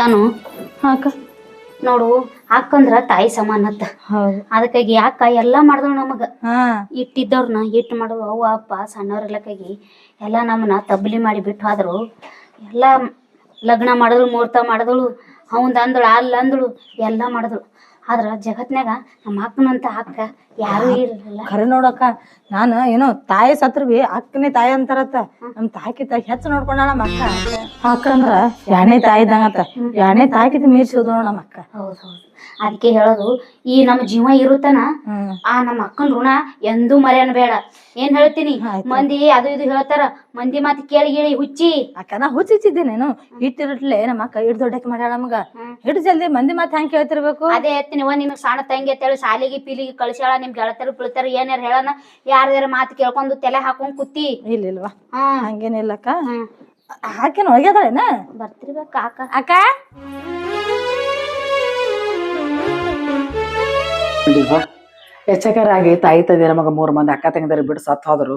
ಶಾನು ಅಕ್ಕ ನೋಡು ಅಕ್ಕಂದ್ರ ತಾಯಿ ಸಮಾನತ್ತ. ಹೌದು. ಅದಕ್ಕಾಗಿ ಅಕ್ಕ ಎಲ್ಲಾ ಮಾಡಿದಳು ನಮಗ. ಹಾ ಇಟ್ಟಿದ್ದವ್ರನ್ನ ಹಿಟ್ಟು ಮಾಡುವ ಅವ್ವ ಅಪ್ಪ ಸಣ್ಣವ್ರೆಲ್ಲಕ್ಕಾಗಿ ಎಲ್ಲಾ ನಮ್ಮನ್ನ ತಬ್ಲಿ ಮಾಡಿ ಬಿಟ್ಟು ಹೋದ್ರು. ಎಲ್ಲಾ ಲಗ್ನ ಮಾಡಿದ್ರು, ಮುಹೂರ್ತ ಮಾಡಿದಳು, ಅವಂದ ಅಂದಳು, ಅಲ್ಲ ಅಂದಳು, ಎಲ್ಲಾ ಮಾಡಿದಳು. ಆದ್ರ ಜಗತ್ನ್ಯಾಗ ನಮ್ಮ ಅಕ್ಕನಂತ ಅಕ್ಕ ಯಾರು ಇರಲಿಲ್ಲ. ಖರೆ ನೋಡಕ್ಕ, ನಾನು ಏನೋ ತಾಯಿ ಸತ್ರು ಅಕ್ಕನೇ ತಾಯಿ ಅಂತಾರತ್ತ. ನಮ್ ತಾಯಿಕಿತ ಹೆಚ್ಚು ನೋಡ್ಕೊಂಡ ನಮ್ಮ ಅಕ್ಕ. ಅಕ್ಕ ಅಂದ್ರ ಎರಡನೇ ತಾಯಿ ಇದ್ದಂಗತ್ತ. ಎರಡನೇ ತಾಯಿಕಿತ ಮೀರ್ಸಿದ್ ನೋಡ ನಮ್ಮ ಅಕ್ಕ. ಹೌದೌದು. ಅದಕ್ಕೆ ಹೇಳೋದು, ಈ ನಮ್ಮ ಜೀವ ಇರುತ್ತನ ಆ ನಮ್ಮ ಅಕ್ಕನ ಋಣ ಎಂದೂ ಮರ್ಯಾನ ಬೇಡ. ಏನ್ ಹೇಳ್ತೀನಿ, ಮಂದಿ ಅದು ಇದು ಹೇಳ್ತಾರ, ಮಂದಿ ಮಾತು ಕೇಳಿ ಗೀಳಿ ಹುಚ್ಚಿ. ಅಕ್ಕ ನಾ ಹುಚ್ಚಿದ್ದೇನೇನು, ಇಟ್ಟಿರಟ್ಲೆ ನಮ್ಮ ಅಕ್ಕ ಇಟ್ಟು ದೊಡ್ಡಕ್ಕೆ ಮಾಡ್ಯಾಳ ನಮಗ. ಇಟ್ಟು ಜಲ್ದಿ ಮಂದಿ ಮಾತು ಹೆಂಗ್ ಕೇಳ್ತಿರ್ಬೇಕು. ಅದೇ ಹೇಳ್ತೀನಿ, ನಿನ್ ಸಣ್ಣ ತಂಗಿ ಅಂತೇಳಿ ಸಾಲಿಗೆ ಪೀಲಿಗೆ ಕಳ್ಸ್ಯಾಳ, ನಿಮ್ ಗೆಳತರು ಪಿಳ್ತಾರ ಏನಾರ ಹೇಳನ, ಯಾರ್ದಾರ ಮಾತು ಕೇಳ್ಕೊಂಡು ತಲೆ ಹಾಕೊಂಡ್ ಕುತ್ತಿ. ಇಲ್ಲಿಲ್ವಾ ಹಂಗೇನಿಲ್ಲಕ್ಕ. ಆಕೆನ ಒಳಗ್ಯದಾಳೇನ ಬರ್ತಿರ್ಬೇಕ ಅಕ್ಕ. ಅಕ್ಕ ಹೆಚ್ಚಕರಾಗಿ ತಾಯಿ ತಂದೆ ನಮಗ 3 ಮಂದಿ ಅಕ್ಕ ತಂಗಿದಾರಿಗೆ ಬಿಟ್ಟು ಸತ್ ಹೋದ್ರು.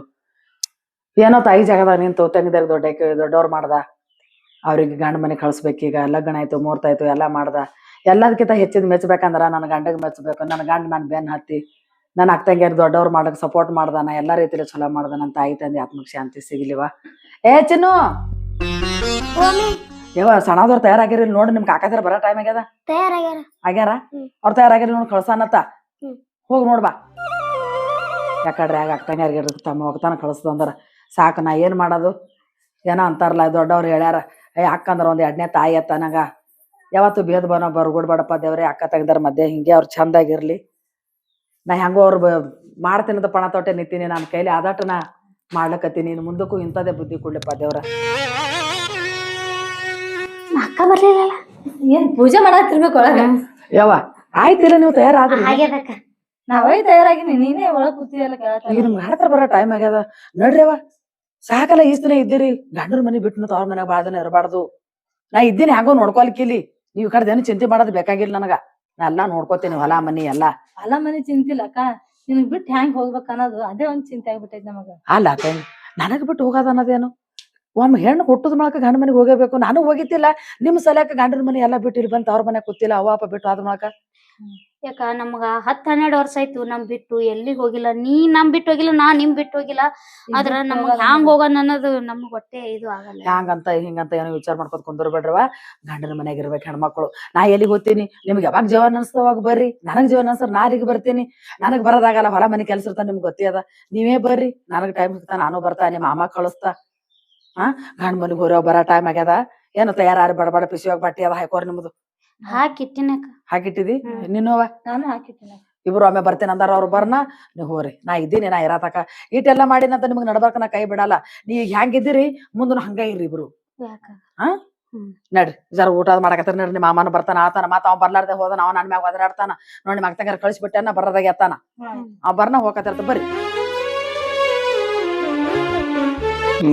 ಏನೋ ತಾಯಿ ಜಾಗದಾಗ ನಿಂತು ತಂಗಿದಾರಿಗೆ ದೊಡ್ಡವ್ರು ಮಾಡ್ದ. ಅವ್ರಿಗೆ ಗಂಡ ಮನೆ ಕಳ್ಸ್ಬೇಕೀಗ. ಲಗ್ನ ಆಯ್ತು, ಮುಹೂರ್ತ ಆಯ್ತು, ಎಲ್ಲಾ ಮಾಡ್ದ. ಎಲ್ಲದಕ್ಕಿಂತ ಹೆಚ್ಚಿದ್ ಮೆಚ್ಚಬೇಕಂದ್ರ ನನ್ನ ಗಂಡಗ್ ಮೆಚ್ಚಬೇಕು. ನನ್ನ ಗಂಡ ನಾನು ಬೆನ್ ಹತ್ತಿ ನನ್ನ ಅಕ್ಕ ತಂಗಿಯರ್ ದೊಡ್ಡವ್ರು ಮಾಡಕ್ ಸಪೋರ್ಟ್ ಮಾಡ್ದಾನ. ಎಲ್ಲಾ ರೀತಿಲಿ ಚಲೋ ಮಾಡ್ದ. ನನ್ನ ತಾಯಿ ತಂದೆ ಆತ್ಮಕ್ ಶಾಂತಿ ಸಿಗ್ಲಿವ. ಚಿನ್ನು ಯಾವ ಸಣ್ಣದವ್ರು ತಯಾರಾಗಿರಿ ನೋಡಿ. ನಿಮ್ ಕಾಕದಾರ ಬರೋ ಟೈಮ್ ಆಗ್ಯದ. ಆಗ್ಯಾರ ಅವ್ರ ತಯಾರಾಗಿರಿ ನೋಡಿ, ಕಳ್ಸಾನತ್ತ. ಹೋಗಿ ನೋಡ್ಬಾ. ಯಾಕಡ್ರಿ ಆಗ ಅಕ್ಕ ತಂಗಿಯರ್ಗೆ ತಮ್ಮ ಹೋಗ್ತಾನ ಕಳಿಸ್ದಂದ್ರ ಸಾಕು. ನಾ ಏನ್ ಮಾಡೋದು, ಏನೋ ಅಂತಾರಲ್ಲ ದೊಡ್ಡವ್ರು ಹೇಳ್ಯಾರ, ಅಕ್ಕಂದ್ರ ಒಂದ್ 2ನೇ ತಾಯಿ ಅತ್ತ. ನಂಗ ಯಾವತ್ತು ಭೇದ ಭಾವನ ಬರ್ಗೊಡ್ಬೇಡಪ್ಪ ದೇವ್ರೆ. ಅಕ್ಕ ತಂಗಿದಾರ ಮಧ್ಯೆ ಹಿಂಗೆ ಅವ್ರು ಚಂದಾಗಿರ್ಲಿ. ನಾ ಹೆಂಗೋ ಅವ್ರು ಮಾಡ್ತೀನಂತ ಪಣ ತೊಟ್ಟೆ ನಿಂತೀನಿ. ನನ್ನ ಕೈಲಿ ಆದಾಟ ನಾ ಮಾಡ್ಲಕತ್ತೀನಿ. ಇನ್ನು ಮುಂದಕ್ಕೂ ಇಂಥದೇ ಬುದ್ಧಿ ಕೊಡ್ಲಿಪ್ಪ ದೇವ್ರ. ಅಕ್ಕ ಬರ್ಲಿಲ್ಲ, ಏನ್ ಪೂಜೆ ಮಾಡತ್ತಿರ್ಬೇಕು ಒಳಗ. ಯಾವ ಆಯ್ತಿಲ್ಲ, ನೀವು ತಯಾರಾದ್ರಿ. ಆಗ್ಯದಕ್ಕ. ನಾವೇ ತಯಾರಾಗಿನಿ, ನೀನೇ ಒಳಗ್ ಕೂತಿಯಲ್ಲ ಕೇಳತ್ತ. ಈಗ ನಿಮ್ಗೆ ಆಡ್ತಾರ ಬರೋ ಟೈಮ್ ಆಗ್ಯದ. ನೋಡ್ರಿ ಅವ ಸಾಕಲ್ಲ, ಈಸ್ತಿನ ಇದ್ದೀರಿ. ಗಂಡನ ಮನೆ ಬಿಟ್ಟು ಅವ್ರ ಮನೆಯಾಗ ಬಾಳ ದಿನ ಇರಬಾರ್ದು. ನಾ ಇದ್ದೀನಿ ಹ್ಯಾಂಗೋ ನೋಡ್ಕೊಲಿಕ್ಕಿಲ್ಲಿ. ನೀವು ಕಡೆದೇನು ಚಿಂತೆ ಮಾಡೋದು ಬೇಕಾಗಿಲ್ಲ ನನಗ. ನಾ ಎಲ್ಲಾ ನೋಡ್ಕೋತೀನಿ, ಹೊಲ ಮನಿ ಎಲ್ಲಾ. ಹೊಲ ಮನಿ ಚಿಂತಿಲ್ಲಕ್ಕ, ನಿನಗ್ ಬಿಟ್ಟು ಹೆಂಗ್ ಹೋಗ್ಬೇಕ ಅನ್ನೋದು ಅದೇ ಒಂದ್ ಚಿಂತೆ ಆಗ್ಬಿಟ್ಟೈತಿ ನಮಗ. ಅಲ್ಲ ತಂಗಿ, ನನಗ್ ಬಿಟ್ಟು ಹೋಗೋದ ಅನ್ನೋದೇನು? ಒಮ್ಮೆ ಹೆಣ್ಣು ಹುಟ್ಟದ ಮಾಡಕ ಗಂಡ ಮನೆಗೆ ಹೋಗಬೇಕು. ನಾನು ಹೋಗಿದ್ದಿಲ್ಲ. ನಿಮ್ ಸಲಕ ಗಂಡನ ಮನೆ ಎಲ್ಲಾ ಬಿಟ್ಟು ಇಲ್ಲಿ ಬಂತ ಅವ್ರ ಮನೆ ಕೂತಿಲ್ಲ. ಅವ್ವ ಅಪ್ಪ ಬಿಟ್ಟು ಆದ ಮಾಡಕ ಯಾಕ ನಮ್ಗ 10-12 ವರ್ಷ ಆಯ್ತು ನಮ್ ಬಿಟ್ಟು ಎಲ್ಲಿಗ್ ಹೋಗಿಲ್ಲ. ನೀ ನಮ್ ಬಿಟ್ಟು ಹೋಗಿಲ್ಲ, ನಾ ನಿಮ್ ಬಿಟ್ಟು ಹೋಗಿಲ್ಲ. ಆದ್ರ ನಮ್ಗ್ ಹ್ಯಾಂಗ್ ಹೋಗೋಣ ಅನ್ನೋದು ನಮ್ಗ್ ಹೊಟ್ಟೆ ಇದು ಆಗಲ್ಲ. ಹ್ಯಾಂಗಂತ ಹಿಂಗಂತ ಏನೋ ವಿಚಾರ ಮಾಡ್ಕೊತ ಕುಂದರ್ಬೇಡ್ರವ. ಗಂಡನ ಮನೆಯಾಗ ಇರ್ಬೇಕು ಹೆಣ್ಮಕ್ಳು. ನಾ ಎಲ್ಲಿಗೆ ಹೋಗ್ತೀನಿ, ನಿಮ್ಗೆ ಯಾವಾಗ ಜೀವನ ಅನ್ಸ್ತವಾಗ ಬರ್ರಿ. ನನಗ್ ಜೀವನ ಅನ್ಸ್ರ ನಾ ಅಲ್ಲಿಗೆ ಬರ್ತೀನಿ. ನನಗ್ ಬರೋದಾಗಲ್ಲ, ಹೊಲ ಮನೆ ಕೆಲ್ಸ ಇರ್ತಾನ, ನಿಮ್ಗೆ ಗೊತ್ತೇ ಅದ. ನೀವೇ ಬರ್ರಿ, ನನಗ್ ಟೈಮ್ ಸಿಗ್ತಾ ನಾನು ಬರ್ತಾ. ನಿಮ್ಮ ಅಮ್ಮ ಕಳಿಸ್ತಾ. ಗಂಡ ಮನೆಗೆ ಹೋರೋ ಬರೋ ಟೈಮ್ ಆಗ್ಯದ. ಏನು ತಯಾರಾರಿ ಬಡಬಡ ಪಿಸಿವಾಗ ಬಟ್ಟೆ ಅದ ಹಾಕೋರಿ. ನಿಮ್ದು ಹಾಕಿಟ್ಟಿನಕ್ಕ. ಹಾಕಿಟ್ಟಿದಿ ನಿನ್ನವ? ನಾನು ಹಾಕಿದ್ದೀನಿ. ಇಬ್ರು ಒಮ್ಮೆ ಬರ್ತೀನಿ ಅಂದಾರ. ಅವ್ರು ಬರ್ನ ನೀವು ಹೋರಿ. ನಾ ಇದ್ದೀನಿ, ನಾ ಇರತಕ. ಇಟ್ಟೆಲ್ಲಾ ಮಾಡಿನಂತ ನಿಮ್ಗೆ ನಡ್ಬಾರ್ಕ ನಾ ಕೈ ಬಿಡಲ್ಲ. ನೀ ಹೆಂಗಿದ್ದೀರಿ ಮುಂದನು ಹಂಗ ಇರ್ರಿ ಇಬ್ರು. ನಡ್ರಿ ಜರ ಊಟ ಮಾಡಕತ್ತಾರ. ನಡ್ರಿ ನಿಮ್ಮ ಮಾಮನ ಬರ್ತಾನ ಆತಾನ. ಮತ್ತ ಅವ್ ಬರ್ಲಾರ್ದೆ ಹೋದ ಅವ ನನ್ ಮ್ಯಾಗ ಒದರಾಡ್ತಾನ ನೋಡಿ. ಮಗ ತಂಗಾರ ಕಳಿಸ್ಬಿಟ್ಟೆನ ಬರದಾಗ ಎತ್ತಾನ. ಅವ್ ಬರ್ನ ಹೋಗತ್ತಿರ್ತ. ಬರ್ರಿ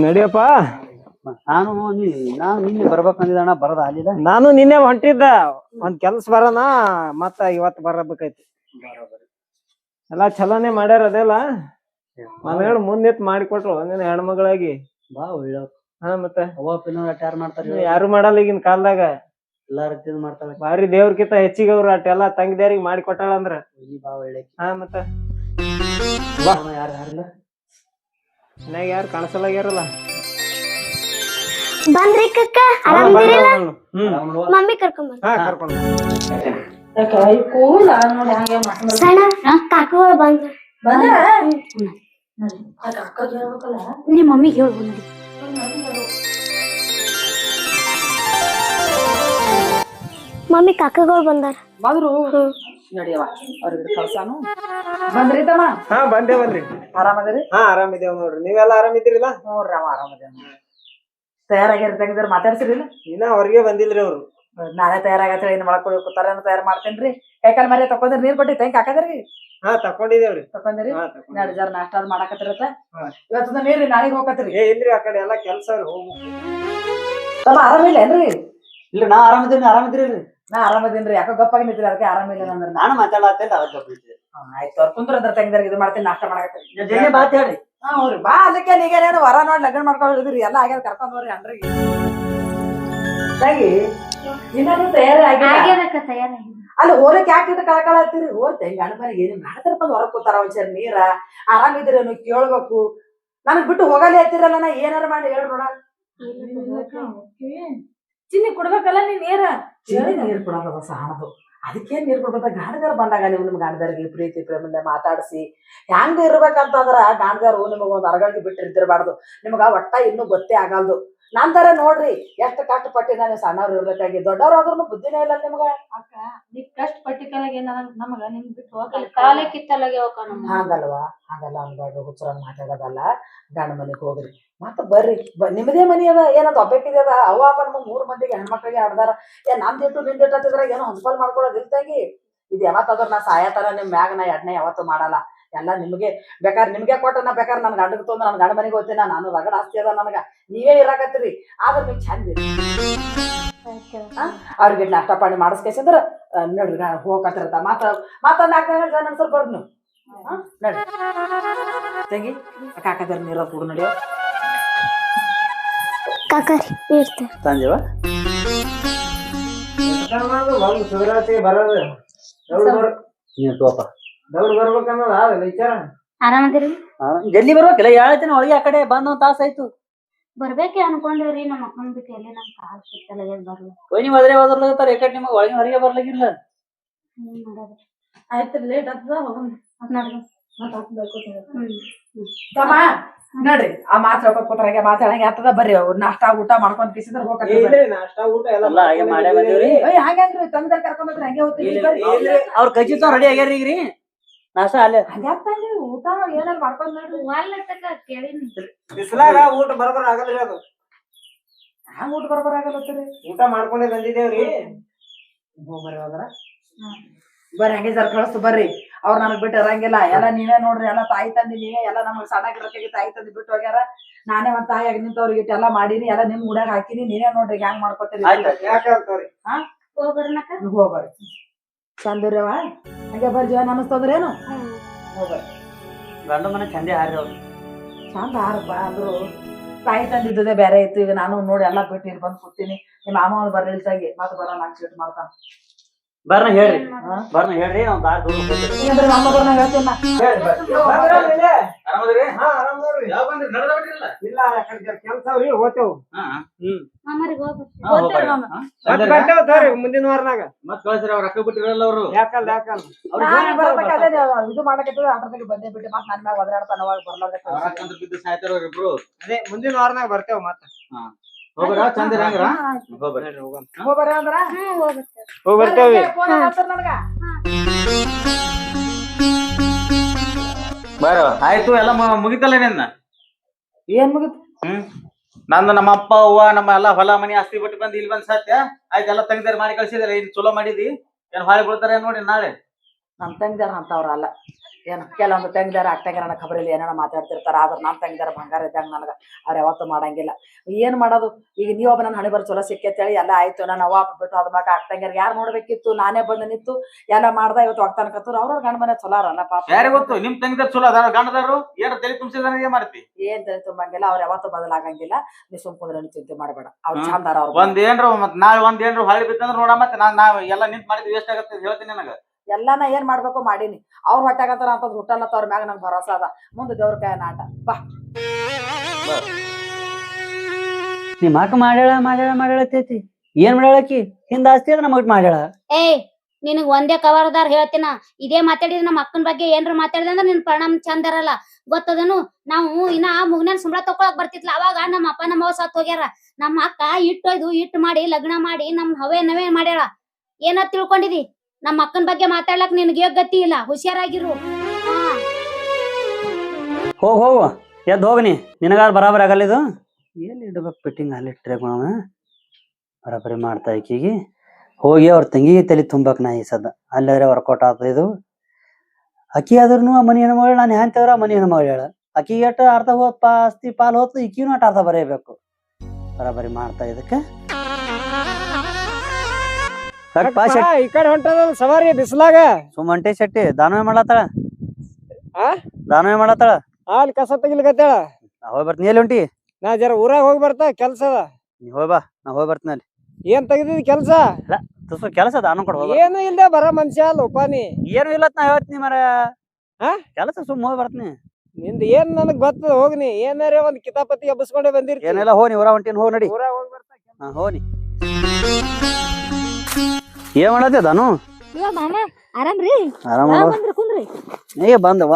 ನಡಿಯಪ್ಪ. ನಾನು ನಿನ್ನೆ ಬರ್ಬೇಕಂದಿದ್ದಣ್ಣ, ಬರದ ಆಲಿಲ್ಲ. ನಾನು ನಿನ್ನೆ ಹೊಂಟಿದ್ದ ಒಂದ್ ಕೆಲ್ಸ ಬರೋಣ, ಮತ್ತ ಇವತ್ತು ಬರಬೇಕೈತಿ. ಎಲ್ಲಾ ಚಲೋನೆ ಮಾಡ್ಯಾರ. ಅದೆಲ್ಲ ಮನೆಗಳು ಮುಂದೆತ್ ಮಾಡಿಕೊಟ್ರು ನಿನ್ನ ಹೆಣ್ಮಗಳಾಗಿ. ಬಾ ಒಳ್ಳೆ. ಮತ್ತೆ ಯಾರು ಮಾಡ್ತಾರ? ಯಾರು ಮಾಡಲ್ಲ ಈಗಿನ ಕಾಲದಾಗ. ಎಲ್ಲಾ ರೀತಿ ಮಾಡ್ತಾರ. ಬಾರಿ ದೇವ್ರಕಿಂತ ಹೆಚ್ಚಿಗೆ ಅವ್ರು ಅಟ್ಟೆಲ್ಲಾ ತಂಗಿದಾರಿಗೆ ಮಾಡಿ ಕೊಟ್ಟಾಳ ಅಂದ್ರ. ಬಾ ಒಳ್ಳೆ. ಮತ್ತೆ ಯಾರಿಲ್ಲ ಮನ್ಯಾಗ ಯಾರು ಕಾಣಿಸಲಾಗ್ಯಾರಲ್ಲ. ಬಂದ್ರಿ ಕಕ್ಕ, ಮಮ್ಮಿ ಕರ್ಕೊಂಡ್ ಸಣ್ಣ ಕಾಕುಗಳು ಬಂದ್ರ. ನಿಮ್ ಮಮ್ಮಿಗೆ ಹೇಳು ನೋಡಿ. ಮಮ್ಮಿ ಕಾಕುಗಳು ಬಂದಾರ. ಬಂದ್ರು ನಡಿಯವ. ಅವ್ರಿಗೆ ಕಳ್ಸಾನು. ಬಂದ್ರಿ ತಮ್ಮ? ಬಂದ್ರಿ. ಆರಾಮದಿರಿ? ಆರಾಮಿದೇವ್ ನೋಡ್ರಿ. ನೀವೆಲ್ಲಾ ಆರಾಮಿದ್ದೀರಿಲ್ಲ? ನೋಡ್ರಿ ಅವ ಆರಾಮದೇವ. ತಯಾರಾಗ್ಯಾರ ತೆಗಿದಾರ? ಮಾತಾಡ್ಸಿರಿಲ್ಲ? ಇನ್ನ ಅವ್ರಿಗೆ ಬಂದಿಲ್ರಿ ಅವ್ರು. ನಾಳೆ ತಯಾರಾಗತ್ತ. ಇನ್ ಒಳಗ್ ಕೂತಾರ ತಯಾರು ಮಾಡ್ತೇನ್ರಿ. ಕೈಕಾಲ್ ಮರಿ ತಕೊಂಡ್ರಿ. ನೀರ್ ಕೊಟ್ಟಿ ತಂಗಿ ಹಾಕದ್ರಿ? ತಕೊಂಡಿದೇವ್ರಿ. ತಕೊಂಡ್ರಿ? ನಡ್ ಜರ ನಾಷ್ಟ ಮಾಡಾಕತ್ತಿರತ್ತ. ಇವತ್ತ ನೀರ್ರಿ ನಾಳೆಗೆ ಹೋಗತ್ರಿ. ಇಲ್ರಿ, ಆ ಕಡೆ ಎಲ್ಲಾ ಕೆಲ್ಸ ಹೋಗ್ಬೇಕು. ತಮ್ಮ ಆರಾಮಿಲ್ಲ ಏನ್ರಿ? ಇಲ್ಲ, ನಾ ಆರಾಮಿದ್ದೀನಿ. ಆರಾಮಿದ್ರಿ? ನಾ ಆರಾಮದೇನ್ರಿ. ಯಾಕೋ ಗಪ್ಪಾಗಿ ನಿಂತಿರಿ, ಅದಕ್ಕೆ ಆರಾಮಿಲ್ಲ ಅಂದ್ರೆ. ನಾನು ಮಾತಾಡತ್ತೇನೆ. ಆಯ್ತು ಅವ್ರ ಕುಂದ್ರ ತೆಗಿದಾರ ಇದು ಮಾಡ್ತೀನಿ, ನಾಷ್ಟ ಮಾಡಾಕತ್ರಿ. ಜಲ್ದಿ ಬಾತ್ ಹೇಳ್ರಿ. ಹೌದ್ರಿ ಬಾ. ಅದಕ್ಕೆ ನೀಗೇನೇನು ವರ ನೋಡಿ ಲಗ್ನ ಮಾಡ್ಕೊಂಡಿದ್ರಿ. ಎಲ್ಲ ಆಗ್ಯಾರ. ಕರ್ಕೊಂಡ್ ಬರ್ರಿ ಅನ್ರಿಗೆ ತಂಗಿ. ಇನ್ನೊಂದು ತಯಾರಿ ಆಗಿಲ್ಲ ಆಗ್ಯದಕ್ಕ ತಯಾರಾಗಿ ಅಲ್ಲಿ ಹೋಲಕ್ ಯಾಕೆ ಇದು ಕಳಕಳ ಹತ್ತೀರಿ ಹೋಗ್ತೆ ಗಂಡ ಮನೆಗೆ ಏನ್ ಮಾಡ್ತಾರಪ್ಪ ಹೊರಗ್ ಕೂತಾರ ಒಂದ್ಸರಿ ನೀರ ಆರಾಮಿದ್ದೀರೇನು ಕೇಳ್ಬೇಕು ನನಗ್ ಬಿಟ್ಟು ಹೋಗಲೇ ಹತ್ತಿರಲ್ಲ ನಾ ಏನಾರ ಮಾಡಿ ಹೇಳ್ ನೋಡ ಚಿನ್ನಿ ಕೊಡ್ಬೇಕಲ್ಲ ನೀನ್ ನೀರ ನೀರ್ ಕೊಡೋದ ಸಹನದು ಅದಕ್ಕೆ ನೀರ್ ಕೊಡ್ಬೇಕ ಗಾಣದಾರ ಬಂದಾಗ ನೀವು ನಿಮ್ ಗಾಣದಾರಿಗೆ ಪ್ರೀತಿ ಪ್ರೇಮಿಂದ ಮಾತಾಡಿಸಿ ಹೆಂಗ ಇರ್ಬೇಕಂತಂದ್ರ ಗಾಣದಾರು ನಿಮಗ ಒಂದ್ ಅರಗಾಗಿ ಬಿಟ್ಟಿರ್ತಿರ್ಬಾರ್ದು ನಿಮಗ ಒಟ್ಟ ಇನ್ನೂ ಗೊತ್ತೇ ಆಗಲ್ದು ನಾನ್ ತರ ನೋಡ್ರಿ ಎಷ್ಟು ಕಷ್ಟಪಟ್ಟಿನ ನೀವು ಸಣ್ಣವ್ರು ಇರ್ಬೇಕಾಗಿ ದೊಡ್ಡವ್ರಾದ್ರೂ ಬುದ್ಧಿನೇ ಇಲ್ಲ ನಿಮ್ಗ ಅಕ್ಕ ನೀ ಕಷ್ಟ ಪಟ್ಟಿಕಲಾಗ ನಮಗ ನಿಮ್ ಬಿಟ್ಟು ಹೋಗಲ್ಲ ಕಾಲೇ ಕಿತ್ತಲಾಗ್ಯಾವಕ್ಕ ಹಾಗಲ್ವಾ ಹಾಗಲ್ಲ ಅನ್ಬಾರ್ದು ಹುಚ್ಚರಂಗ್ ಮಾತಾಡೋದಲ್ಲ ಗಂಡ ಮನೆಗ್ ಹೋಗ್ರಿ ಮತ್ತ ಬರ್ರಿ ನಿಮ್ದೇ ಮನಿ ಅದ ಏನಂತ ಒಬ್ಬಾಕಿದೆ ಅದ ಅವ್ವ ಅಪ್ಪ ನಮ್ಮ 3 ಮಂದಿಗೆ ಹೆಣ್ಮಕ್ಳಿಗೆ ಆಡ್ದಾರ ನಂದಿಟ್ಟು ನಿಂದಿಟ್ಟು ಹತ್ತಿದ್ರಾಗ ಏನೋ ಹೊಂದ್ಕೊಲ್ ಮಾಡ್ಕೊಳ್ಳೋದು ಇಲ್ತಾಗಿ ಇದು ಯಾವತ್ತಾದ್ರೂ ನಾ ಸಾಯತರ ನಿಮ್ ಮ್ಯಾಗ ನಾ ಎಣ್ಣೆ ಯಾವತ್ತೂ ಮಾಡಲ್ಲ ಎಲ್ಲ ನಿಮ್ಗೆ ಬೇಕಾದ್ರೆ ನಿಮ್ಗೆ ಕೊಟ್ಟ ನಾ ಬೇಕಾದ್ರೆ ನನ್ ಗಂಡಗ್ ತೊಂದ್ರೆ ನನ್ ಗಂಡ ಮನೆಗೆ ಹೋಗ್ತೀನಿ ನಾನು ರಗಡ ಆಸ್ತಿ ಅದ ನನಗ ನೀವೇ ಇರಾಕತ್ತೀರಿ ಆದ್ರೆ ನೀವು ಚಂದ ಇರಿ ಅವ್ರಿಗೆ ನಾಷ್ಟ ಪಾಣಿ ಮಾಡಿಸ್ಕೇಸಂದ್ರ ನೋಡ್ರಿ ಹೋಗಕತ್ತಿರತ್ತ ಮಾತ 4 ಜನ ಅನ್ಸರ್ ಬರ್ರಿ ನೀವು ನಡ್ರಿ ತಂಗಿ ಕಾಕದರ ನೀರ ಕುಡು ನಡಿಯೋ ಕಾಕರಿ ಇರ್ತಾರೆ ಸಂಜೀವ ಒಂದು ಶಿವರಾತ್ರಿ ಬರೋದು ನೀನ್ ತೋಪ ದೌಡ್ ಬರ್ಬೇಕನ್ನೋದು ಆಗಲ್ಲ ವಿಚಾರ ಆರಾಮದಿರಿ ಜಲ್ದಿ ಬರ್ಬೇಕಿಲ್ಲ ಹೇಳ್ತೀನಿ ಒಳಗೆ ಆ ಕಡೆ ಬಂದ 1 ತಾಸ ಆಯ್ತು ಬರ್ಬೇಕೆ ಅನ್ಕೊಂಡೇವ್ರಿ ನಮ್ಮ ಅಕ್ಕನ ಬಿಟ್ಟು ಎಲ್ಲಿ ನಮ್ ಕಾಲ್ ಕಿತ್ತಲಾಗ್ಯದ ಬರ್ಲಿ ನೀವು ಅದ್ರೆ ಹೋದ್ರತಾರ ಯಾಕಡೆ ನಿಮಗೆ ಒಳಗೆ ಹೊರಗೆ ಬರ್ಲಾಗಿಲ್ಲ ಮಾಡೋದು ಆಯ್ತು ಲೇಟ್ ಆಗ್ತದ ಹೋಗೋಣ ನೋಡ್ರಿ ತಮ್ಮ ನೋಡ್ರಿ ಆ ಮಾತ್ರ ಕೂತ್ರಾಗೆ ಮಾತಾಡಂಗೆ ಆಗ್ತದ ಬರ್ರಿ ಅವ್ರು ನಾಷ್ಟ ಊಟ ಮಾಡ್ಕೊಂಡ್ ಕಿಸಿದ್ರ ಹೋಗ್ರಿ ನಾಷ್ಟ ಊಟ ಎಲ್ಲ ಎಲ್ಲ ಹಾಗೆ ಮಾಡೇ ಬಂದಿವ್ರಿ ಹಂಗಂಗ್ರಿ ತಂದ್ರ ಕರ್ಕೊಂಡ್ರಿ ಹಂಗೆ ಹೋಗ್ತೀವಿ ಅವ್ರ ಕಜ್ಜಿತ ರೆಡಿ ಆಗ್ಯಾರ ಈಗ್ರಿ ನಾಷ್ಟ ಅಲ್ಲೇ ಹಂಗ್ಯಾಕ್ತಾನ್ರಿ ಊಟ ಏನಾರ ಮಾಡ್ಕೊಂಡ್ ನೋಡ್ರಿ ವಾಲ್ನಟ್ಟಕ ಕೇಳಿನಿ ಬಿಸ್ಲಾಗ ಊಟ ಬರೋಬರ ಆಗಲ್ರಿ ಅದು ಹಂಗ ಊಟ ಬರಬರಾಗಲತ್ತರಿ ಊಟ ಮಾಡ್ಕೊಂಡೇ ಬಂದಿದ್ದೇವ್ರಿ ಹೋಗ್ಬರ್ರಿ ಹೋದ್ರ ಬರ್ರಿ ಹಂಗೆ ಜರ ಕಳಿಸ್ತು ಬರ್ರಿ ಅವ್ರ ನನಗ್ ಬಿಟ್ಟು ಇರಂಗಿಲ್ಲ ಎಲ್ಲ ನೀವೇ ನೋಡ್ರಿ ಎಲ್ಲ ತಾಯಿ ತಂದಿ ನೀವೇ ಎಲ್ಲ ನಮ್ಗೆ ಸಣ್ಣಗಿರಕ್ಕೆ ತಾಯಿ ತಂದಿ ಬಿಟ್ಟು ಹೋಗ್ಯಾರ ನಾನೇ ಒಂದ್ ತಾಯಿಯಾಗಿ ನಿಂತವ್ರಿಗೆ ಇಟ್ಟೆಲ್ಲ ಮಾಡೀನಿ ಎಲ್ಲ ನಿಮ್ ಗುಡ್ಯಾಗ ಹಾಕಿನಿ ನೀವೇ ನೋಡ್ರಿ ಹ್ಯಾಂಗ್ ಮಾಡ್ಕೊತೀರಿ ಯಾಕಂತವ್ರಿ ಹೋಗ್ಬರ್ನಕ್ಕ ಹೋಗ್ಬರ್ರಿ ಚಂದಿರವ ಹಂಗೆ ಬರ್ರಿ ಜೀವನ ಅನಿಸ್ತದ್ರೇನು ಹೋಗ್ಬರ್ರಿ ಗಂಡ ಮನೆ ಚಂದೆ ಹಾರಿ ಅವ್ರು ಚಂದ ಹಾರಪ್ಪ ಅಂದ್ರು ತಾಯಿ ತಂದಿದ್ದೇ ಬೇರೆ ಇತ್ತು ಈಗ ನಾನು ನೋಡಿ ಎಲ್ಲ ಬಿಟ್ಟು ಇಲ್ಲಿ ಬಂದು ಕೂತೀನಿ ನಿಮ್ಮ ಮಾಮ ಅವ್ರು ಬರ್ರಿ ಇಲ್ಸಾಗಿ ಮತ್ತೆ ಬರೋ ನಾಲ್ಕು ಸೀಟ್ ಮಾಡ್ತಾನ ಬರ್ನ ಹೇಳ್ರಿ ಬರ್ನ ಹೇಳ್ರಿ ಅವ್ನ ದಾರಿ ದೂರ ಹೋಗ್ತೀವಿ ಇಲ್ಲಂದ್ರೆ ನಮ್ಮ ಬರ್ನ ಹೇಳ್ತೀನಿ ನಾ. ಆರಾಮದ್ರಿ ಹಾ ಆರಾಮ್ ನೋಡ್ರಿ ಯಾವ ಬಂದ್ರಿ ನಡೆದ ಬಿಟ್ಟಿರಲ್ಲ ಇಲ್ಲ ಕೆಲ್ಸ ಅವ್ರಿ ಹೋಗ್ತೇವ್ ಮಾಮರಿಗೆ ಹೋಗ್ಬರ್ರಿ ಮತ್ ಬರ್ತೇವ್ ತೋರಿ ಮುಂದಿನ ವಾರನಾಗ ಮತ್ ಕಳ್ಸ್ರಿ ಅವ್ರ ರೊಕ್ಕ ಬಿಟ್ಟಿರಲ್ಲ ಅವ್ರು ಯಾಕಲ್ಲ ನಾನು ಬರ್ಬೇಕು ಅದೇ ಇದು ಮಾಡಕತ್ತಿದ್ರೆ ಅದ್ರದಾಗ ಬಂದೇ ಬಿಟ್ಟು ಮತ್ತೆ ನನ್ನ ಮ್ಯಾಗ ಒದರಾಡ್ತಾನ ಅವಾಗ ಬರ್ಲಾರ್ದೆ ಅವ್ರ ಅಕ್ಕಂದ್ರ ಬಿದ್ದು ಸಾಯ್ತಾರ ಅವ್ರಿಬ್ರು ಅದೇ ಮುಂದಿನ ವಾರನಾಗ ಬರ್ತೇವ್ ಮತ್ತ ಹೋಗ್ಬರ ಚಂದ ಇರಂಗ್ರ ಹೋಗ್ಬರ್ರಿ ಹೋಗ್ಬರ್ರಿ ಅಂದ್ರ ಹೋಗ್ ಬರ್ತೇವಿ ಫೋನ್ ಹಚ್ಚಿರ್ ನನಗ ಬರ ಆಯ್ತು ಎಲ್ಲ ಮುಗಿತಲ್ಲ ನಿನ್ನ ಏನ್ ಮುಗಿತು ನಂದು ನಮ್ಮ ಅಪ್ಪ ಅವ್ವ ನಮ್ಮ ಎಲ್ಲ ಹೊಲ ಮನಿ ಆಸ್ತಿ ಬಿಟ್ಟು ಬಂದು ಇಲ್ಲಿ ಬಂದ್ ಸತ್ಯ ಆಯ್ತು ಎಲ್ಲ ತಂಗಿದಾರ ಮಾಡಿ ಕಳ್ಸಿದಾರೆ ಇನ್ ಚಲೋ ಮಾಡಿದಿ ಏನ್ ಹೊಳೆ ಬೀಳ್ತಾರೆ ನೋಡಿ ನಾಳೆ ನಮ್ ತಂಗಿದಾರ ಅಂತವ್ರಲ್ಲ ಏನು ಕೆಲವೊಂದು ತಂಗಿದಾರ ಅಕ್ಕಂಗಾರ ನನ್ನ ಖಬರಲ್ಲಿ ಏನಾರ ಮಾತಾಡ್ತಿರ್ತಾರ ಆದ್ರೆ ನಮ್ ತಂಗಿದಾರ ಬಂಗಾರ ಇದ್ದಂಗ ನನಗ ಅವ್ರ ಯಾವತ್ತೂ ಮಾಡಂಗಿಲ್ಲ ಏನ್ ಮಾಡೋದು ಈಗ ನೀವೊಬ್ಬ ನನ್ನ ಹಣೆ ಬರ್ ಚಲೋ ಸಿಕ್ಕೇಳಿ ಎಲ್ಲ ಆಯ್ತು ನಾನು ಅವ್ವ ಬಿಟ್ಟು ಅದ್ ಮಗ ಅಕ್ಕಂಗಾರ ಯಾರು ನೋಡ್ಬೇಕಿತ್ತು ನಾನೇ ಬಂದು ನಿಂತು ಎಲ್ಲ ಮಾಡ್ದ ಇವತ್ತು ಹೋಗ್ತಾನಕತ್ತವ್ರು ಅವ್ರ ಗಂಡ ಮನೆ ಚಲೋ ಅರಲ್ಲ ಪಾಪ ಯಾರಿಗೆ ಗೊತ್ತು ನಿಮ್ ತಂಗಿದಾರ ಚಲೋ ಅದಾರ ಗಂಡದಾರು ಏನ್ ತಲೆ ತುಂಬಿಸಿದಾರ ಏನ್ ಮಾಡ್ತಿ ಏನ್ ತಲೆ ತುಂಬಂಗಿಲ್ಲ ಅವ್ರ ಯಾವತ್ತೂ ಬದಲಾಗಂಗಿಲ್ಲ ನೀ ಸುಮ್ಕುಂದ್ರೆ ಚಿಂತೆ ಮಾಡಬೇಡ ಅವ್ರು ಚಂದಾರ ಅವ್ರು ಒಂದ್ ಏನ್ರ ಮತ್ ನಾಳೆ ಒಂದ್ ಏನ್ರ ಹೊಳೆ ಬಿತ್ತಂದ್ರ ನೋಡ ಮತ್ತೆ ನಾವ್ ಎಲ್ಲ ನಿಂತ್ ಮಾಡಿದ್ ವೇಸ್ಟ್ ಆಗತ್ತೆ ಹೇಳ್ತೀನಿ ನನಗ ಎಲ್ಲಾನ ಏನ್ ಮಾಡ್ಬೇಕು ಮಾಡೀನಿ ಅವ್ರ ಹೊಟ್ಟಾಗತ್ತಾರ ಅಂತ ಹುಟ್ಟಲ್ಲತ್ತ ಅವ್ರ ಮ್ಯಾಗ ನಂಗೆ ಭರೋಸಾ ಅದ ಮುಂದೆ ದೇವ್ರ ಕೈ ನಾಟ ಬಾ ನಿಮ್ ಅಕ್ಕ ಮಾಡ್ಯಾಳತೈತಿ ಏನ್ ಮಾಡ್ಯಾಳಕಿ ಹಿಂದ ಆಸ್ತಿ ಅದ ನಮಗ್ ಮಾಡ್ಯಾಳ ಏಯ್ ನಿನಗ್ ಒಂದೇ ಕವರ್ದಾರ್ ಹೇಳ್ತೀನ ಇದೇ ಮಾತಾಡಿದ್ರೆ ನಮ್ಮ ಅಕ್ಕನ ಬಗ್ಗೆ ಏನ್ರ ಮಾತಾಡಿದ್ರೆ ಅಂದ್ರೆ ನಿನ್ ಪರಿಣಾಮ ಚಂದ ಇರಲ್ಲ ಗೊತ್ತದನು ನಾವು ಇನ್ನ ಮುಗ್ನ ಸಂಬಳ ತಕೊಳಕ್ ಬರ್ತಿತ್ಲ ಅವಾಗ ನಮ್ಮ ಅಪ್ಪ ನಮ್ಮ ಸತ್ ಹೋಗ್ಯಾರ ನಮ್ಮ ಅಕ್ಕ ಇಟ್ಟು ಮಾಡಿ ಲಗ್ನ ಮಾಡಿ ನಮ್ ನವೇ ಮಾಡ್ಯಾಳ ಏನ ತಿಳ್ಕೊಂಡಿದಿ ನಮ್ಮ ಅಕ್ಕನ ಬಗ್ಗೆ ಮಾತಾಡ್ಲಕ್ ನಿನ್ಗೆ ಗತಿ ಇಲ್ಲ ಹುಷಾರಾಗಿರು ಹೋಗು ಎದ್ದು ಹೋಗ್ನಿ ನಿನಗಾರ ಬರಾಬರಿ ಆಗಲ್ಲ ಇದು ಎಲ್ಲಿ ಇಡ್ಬೇಕು ಫಿಟ್ಟಿಂಗ್ ಅಲ್ಲಿ ಇಟ್ರೆ ಬರಾಬರಿ ಮಾಡ್ತಾ ಈಕಿಗೆ ಹೋಗಿ ಅವ್ರ ತಂಗಿಗೆ ತಲೆ ತುಂಬಕ್ ನಾ ಈ ಸದ್ದ ಅಲ್ಲದ್ರೆ ವರ್ಕೌಟ್ ಆಗ್ತದ ಇದು ಅಕ್ಕಿ ಆದ್ರೂ ಆ ಮನಿ ಹೆಣ್ಮಗಳು ನಾನು ಹ್ಯಾಂತವ್ರ ಮನಿ ಹೆಣ್ಮಗಳು ಹೇಳ ಅಕ್ಕಿಗೆ ಅಟ ಅರ್ಧ ಆಸ್ತಿ ಪಾಲ್ ಹೋತು ಈಕಿನೂ ಅಟ ಅರ್ಧ ಬರೀಬೇಕು ಬರಾಬರಿ ಮಾಡ್ತಾ ಇದಕ್ಕೆ ಈ ಕಡೆ ಹೊಂಟದ ಸವಾರಿ ಬಿಸ್ಲಾಗ ಸುಮಂಟೆ ಶೆಟ್ಟಿ ದಾನವೇ ಮಾಡತ್ತಾಳ ಆ ದಾನವೇ ಮಾಡತ್ತಾಳ ಅಲ್ಲಿ ಕಸ ತೆಗಿಲಿಕತ್ತಾಳ ನಾ ಹೋಗಿ ಬರ್ತೀನಿ ಎಲ್ಲಿ ಹೊಂಟಿ ನಾ ಜರ ಊರಾಗ ಹೋಗಿ ಬರ್ತಾ ಕೆಲ್ಸ ಅದ ನೀ ಹೋಗಿ ಬಾ ನಾ ಹೋಗಿ ಬರ್ತೀನಿ ಅಲ್ಲಿ ಏನ್ ತೆಗ್ದಿದ್ ಕೆಲ್ಸ? ತುಸು ಕೆಲಸ ಅದ ಅನ್ನ ಕೊಡ್ಬೋದು. ಏನು ಇಲ್ದೆ ಬರ ಮನುಷ್ಯ ಅಲ್ಲಪ್ಪ ನೀ. ಏನು ಇಲ್ಲ ನಾ ಹೇಳ್ತೀನಿ ಮರ. ಹಾ? ಕೆಲಸ ಸುಮ್ಮ ಹೋಗಿ ಬರ್ತೀನಿ. ನಿಂದ ಏನ್ ನನಗ್ ಗೊತ್ತದ ಹೋಗ್ನಿ. ಏನಾರ ಒಂದ್ ಕಿತಾಪತಿ ಎಬ್ಬಸ್ಕೊಂಡೆ ಬಂದಿರ್ತಿ. ಏನೆಲ್ಲ ಹೋಗಿ ಊರ ಹೊಂಟೀನಿ, ಹೋಗಿ ನಡಿ. ಊರಾಗ ಹೋಗಿ ಬರ್ತಾ. ಹಾ ಹೋಗಿ. ಏನ್ ಮಾಡತ್ತೆ ನಾನು? ಮಾಮ ಆರಾಮ್ರಿ? ಆರಾಮ ಬಂದ್ರಿ ಕುಂದ್ರಿ. ಏ ಬಂದವ.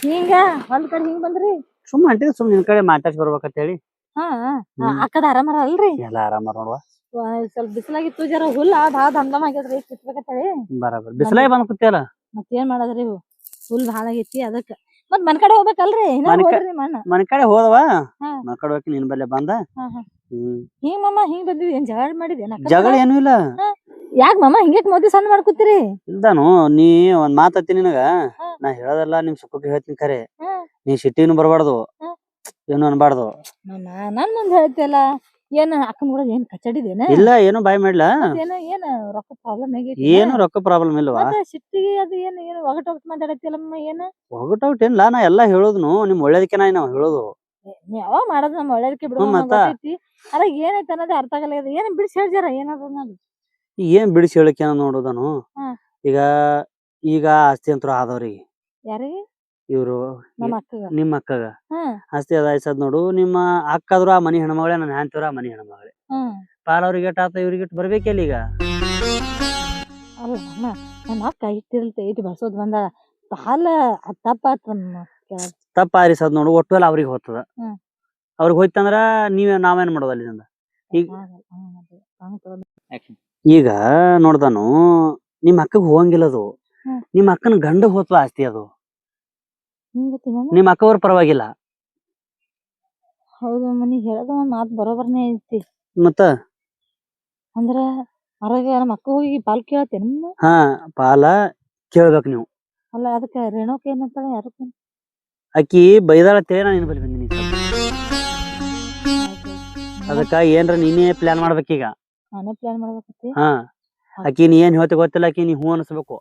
ಹಿಂಗ ಹೊಲ್ದ ಕಡೆ ಹಿಂಗ್ ಬಂದ್ರಿ? ಸುಮ್ಮ ಅಂಟಿದ್ ಸುಮ್ ನಿನ್ ಕಡೆ ಮಾತಾಡ್ಸಿ ಬರ್ಬೇಕಂತ ಹೇಳಿ. ಹಾ ಅಕ್ಕದ ಆರಾಮರ ಅಲ್ರಿ? ಎಲ್ಲ ಆರಾಮ ನೋಡುವ. ಸ್ವಲ್ಪ ಬಿಸಿಲಾಗಿತ್ತು ಜರ ಹುಲ್ಲ ಭಾಳ ದಂದಮ್ ಆಗ್ಯದ್ರಿ ಕಿತ್ಬೇಕಂತ ಹೇಳಿ. ಬರಾಬರ್ ಬಿಸಿಲಾಗಿ ಬಂದ್ ಕೂತಿಯಲ್ಲ. ಮತ್ತೇನ್ ಮಾಡದ್ರಿ ಹುಲ್ ಭಾಳ ಆಗೈತಿ ಅದಕ್ಕ. ಮತ್ ಮನ್ ಕಡೆ ಹೋಗ್ಬೇಕಲ್ರಿ? ಮನೆ ಕಡೆ ಹೋದವ. ಹಾ. ಮನೆ ಕಡೆ ಹೋಗಿ ನಿನ್ ಬಲ್ಲೆ ಬಂದ. ಹಿಂಗ್ ಮಾಮ ಹಿಂಗ್ ಬಂದಿವಿ ಏನ್ ಜಗಳ ಮಾಡಿದೇನ? ಜಗಳ ಏನು ಇಲ್ಲ. ಯಾಕ್ ಮಾಮ ಹಿಂಗ್ಯಾಕ್ ಮೋದಿ ಸಣ್ಣ ಮಾಡ್ಕೊತೀರಿ? ಇಲ್ದಾನು ನೀ ಒಂದ್ ಮಾತತ್ತಿ ನಿನಗ. ನಾ ಹೇಳೋದಲ್ಲ ನಿಮ್ ಸುಖಕ್ಕೆ ಹೇಳ್ತೀನಿ ಖರೆ. ನೀ ಸಿಟ್ಟಿನು ಬರ್ಬಾರ್ದು, ಏನು ಅನ್ಬಾರ್ದು. ಮಾಮ ನನ್ ಮುಂದ್ ಹೇಳ್ತಿಯಲ್ಲ, ಏನ್ ಅಕ್ಕನ್ ಕೂಡ ಏನ್ ಕಚ್ಚಡಿದೇನ? ಇಲ್ಲ ಏನು ಬಾಯ್ ಮಾಡ್ಲಾ. ಏನ್ ರೊಕ್ಕ ಪ್ರಾಬ್ಲಮ್ ಆಗೈತಿ? ಏನು ರೊಕ್ಕ ಪ್ರಾಬ್ಲಮ್ ಇಲ್ವಾ? ಸಿಟ್ಟಿಗೆ ಅದು ಏನ್ ಏನ್ ಒಗಟ್ ಮಾತಾಡತ್ತಿಲ್ಲಮ್ಮ ಏನ? ಒಗಟೌಟ್ ಏನಿಲ್ಲ, ನಾ ಎಲ್ಲಾ ಹೇಳುದ್ನು ನಿಮ್ ಒಳ್ಳೇದಕ್ಕೆ ನಾವ್ ಹೇಳುದು. ಯಾವಾಗ ಮಾಡೋದು ನಮ್ಮ ಒಳ್ಳೇದಕ್ಕೆ ಬಿಡು ಗೊತ್ತೈತಿ. ಅದ ಏನೈತಿ ಅನ್ನೋದೇ ಅರ್ಥ ಆಗಲ್ಲ. ಏನ್ ಬಿಡಿಸಿ ಹೇಳ್ಜಾರ ಏನದ ಅನ್ನೋದು. ಏನ್ ಬಿಡಿಸಿ ಹೇಳಕ್ಕೆ ನೋಡುದನು. ಈಗ ಈಗ ಆಸ್ತಿ ಅಂತೂ ಆದವ್ರಿಗೆ. ಯಾರಿಗೆ? ಇವ್ರು ನಮ್ಮ ಅಕ್ಕಗ. ನಿಮ್ಮ ಅಕ್ಕಗ ಆಸ್ತಿ ಅದಾಯ್ಸದ್ ನೋಡು. ನಿಮ್ಮ ಅಕ್ಕದ್ರು ಆ ಮನಿ ಹೆಣ್ಮಗಳೇ, ನನ್ನ ಹ್ಯಾಂತಿವ್ರ ಆ ಮನಿ ಹೆಣ್ಮಗಳೇ. ಪಾಲ್ ಅವ್ರಿಗೆ ಆತ ಇವ್ರಿಗೆ ಬರ್ಬೇಕಲ್ಲ ಈಗ. ಅಲ್ಲ ನಮ್ಮ ಅಕ್ಕ ಇಟ್ಟಿರ್ತ ಇಟ್ಟು ಬರ್ಸೋದ್ ಬಂದ ಪಾಲ ತಪ್ಪ ಆರಿಸದ್ ನೋಡು. ಒಟ್ಟು ಎಲ್ಲ ಅವ್ರಿಗೆ ಹೋಗ್ತದ. ಅವ್ರಿಗೆ ಹೋಯ್ತಂದ್ರ ನಾವೇನ್ ಮಾಡೋದು ಅಲ್ಲಿಂದ. ಈಗ ನೋಡ್ದಾನು ನಿಮ್ ಅಕ್ಕಗ್ ಹೋಗಂಗಿಲ್ಲದು. ನಿಮ್ ಅಕ್ಕನ ಗಂಡ ಹೋತ್ವ ಆಸ್ತಿ ಅದು. ನಿಮ್ ಅಕ್ಕವ್ರ ಪರವಾಗಿಲ್ಲ. ಹೌದು ಮನಿ ಹೇಳದ ಒಂದ್ ಮಾತ್ ಬರೋಬರ್ನೇ ಐತಿ. ಮತ್ತ ಅಂದ್ರ ಹೊರಗೆ ನಮ್ಮ ಅಕ್ಕ ಹೋಗಿ ಪಾಲ್ ಕೇಳತ್ತೇನ? ಹಾ ಪಾಲ ಕೇಳ್ಬೇಕ್ ನೀವು. ಅಲ್ಲ ಅದಕ್ಕ ರೇಣುಕ ಏನಂತಾಳೆ? ಯಾರು ಅಕ್ಕಿ ಬೈದಾಳ ತೇಳಿ ನಾ ನಿನ್ ಬಳಿ ಬಂದಿನಿ. ಅದಕ್ಕ ಏನ್ರ ನೀನೇ ಪ್ಲಾನ್ ಮಾಡ್ಬೇಕೀಗ. ನಾನೇ ಪ್ಲಾನ್ ಮಾಡ್ಬೇಕತ್ತಿ. ಹಾ ಅಕ್ಕಿ ನೀ ಏನ್ ಹೇಳ್ತಿ ಗೊತ್ತಿಲ್ಲ. ಅಕ್ಕಿ ನೀ ಹೂ ಅನ್ಸ್ಬೇಕು.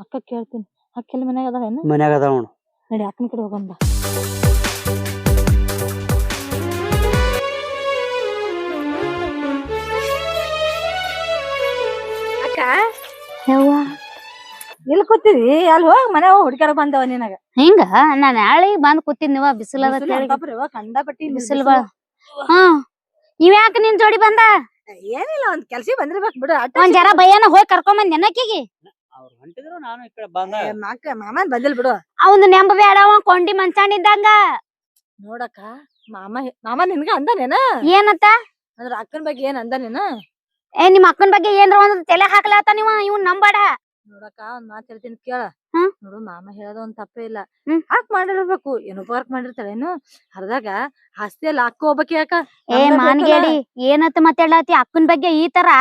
ಅಕ್ಕ ಕೇಳ್ತೀನಿ. ಅಕ್ಕೆಲ್ಲ ಮನ್ಯಾಗ ಅದಾವೇನು? ಮನ್ಯಾಗ ಅದಾವ ನೋಡು. ನಡಿ ಅಕ್ಕನ ಕಡೆ ಹೋಗಂಬ. ಅಕ್ಕ ಎಲ್ಲಿ ಕೂತಿದಿ? ಅಲ್ಲಿ ಹೋಗಿ ಮನೆ ಹುಡ್ಕ್ಯಾರ ಬಂದವ ನಿನಗ. ಹಿಂಗ ನಾನ್ ನಾಳೆ ಬಂದ್ ಕೂತಿದ್ನಿವ ಬಿಸಿಲದ ಕಂಡಪಟ್ಟಿ ಬಿಸಿಲ್ ಬಾಳ. ಹಾ ಇವ್ಯಾಕ ನಿನ್ ಜೋಡಿ ಬಂದ? ಏನಿಲ್ಲ ಒಂದ್ ಕೆಲ್ಸ ಬಂದಿರ್ಬೇಕ್ ಬಿಡು. ಒಂದ್ ಜರ ಭಯನ ಹೋಗಿ ಕರ್ಕೊಂಡ್ ಬಂದ್ ನೆನಕಿಗಿ. ಅವ್ರು ಹೊಂಟಿದ್ರು ನಾನು ಈ ಕಡೆ ಬಂದ. ಮಾಮನ್ ಬಂದಿಲ್ ಬಿಡು. ಅವಂದ್ ನೆಂಬ ಬೇಡವ ಕೊಂಡಿ ಮಂಚಾಣಿದ್ದಂಗ. ನೋಡಕ್ಕ ಮಾಮ ನಿನ್ಗ ಅಂದಾನೇನ? ಏನತ್ತ? ಅಂದ್ರ ಅಕ್ಕನ ಬಗ್ಗೆ ಏನ್ ಅಂದಾನೇನ? ನಿಮ್ ಅಕ್ಕನ ಬಗ್ಗೆ ಏನ್ರ ಒಂದ್ ತಲೆ ಹಾಕ್ಲಾತ ನೀವ. ಇವ್ನ್ ನಂಬಾಡ. ನೋಡಕ್ಕ ಒಂದ್ ಮಾತ್ ಹೇಳ್ತೀನಿ ಕೇಳ. ನೋಡು ಮಾಮ ಹೇಳೋದ ಒಂದ್ ತಪ್ಪೇ ಇಲ್ಲ. ಹಾಕ್ ಮಾಡಿರ್ಬೇಕು. ಏನೋ ವರ್ಕ್ ಮಾಡಿರ್ತಾಳೇನು ಅರ್ದಾಗ ಆಸ್ತಿ ಎಲ್ಲ ಅಕ್ಕ ಹೋಗ್ಬೇಕಿ ಯಾಕ? ಮಾನ್ಗೇಡಿ ಏನತ್ತ ಮಾತಾಡ್ಲಾತಿ ಅಕ್ಕನ ಬಗ್ಗೆ ಈ ತರ?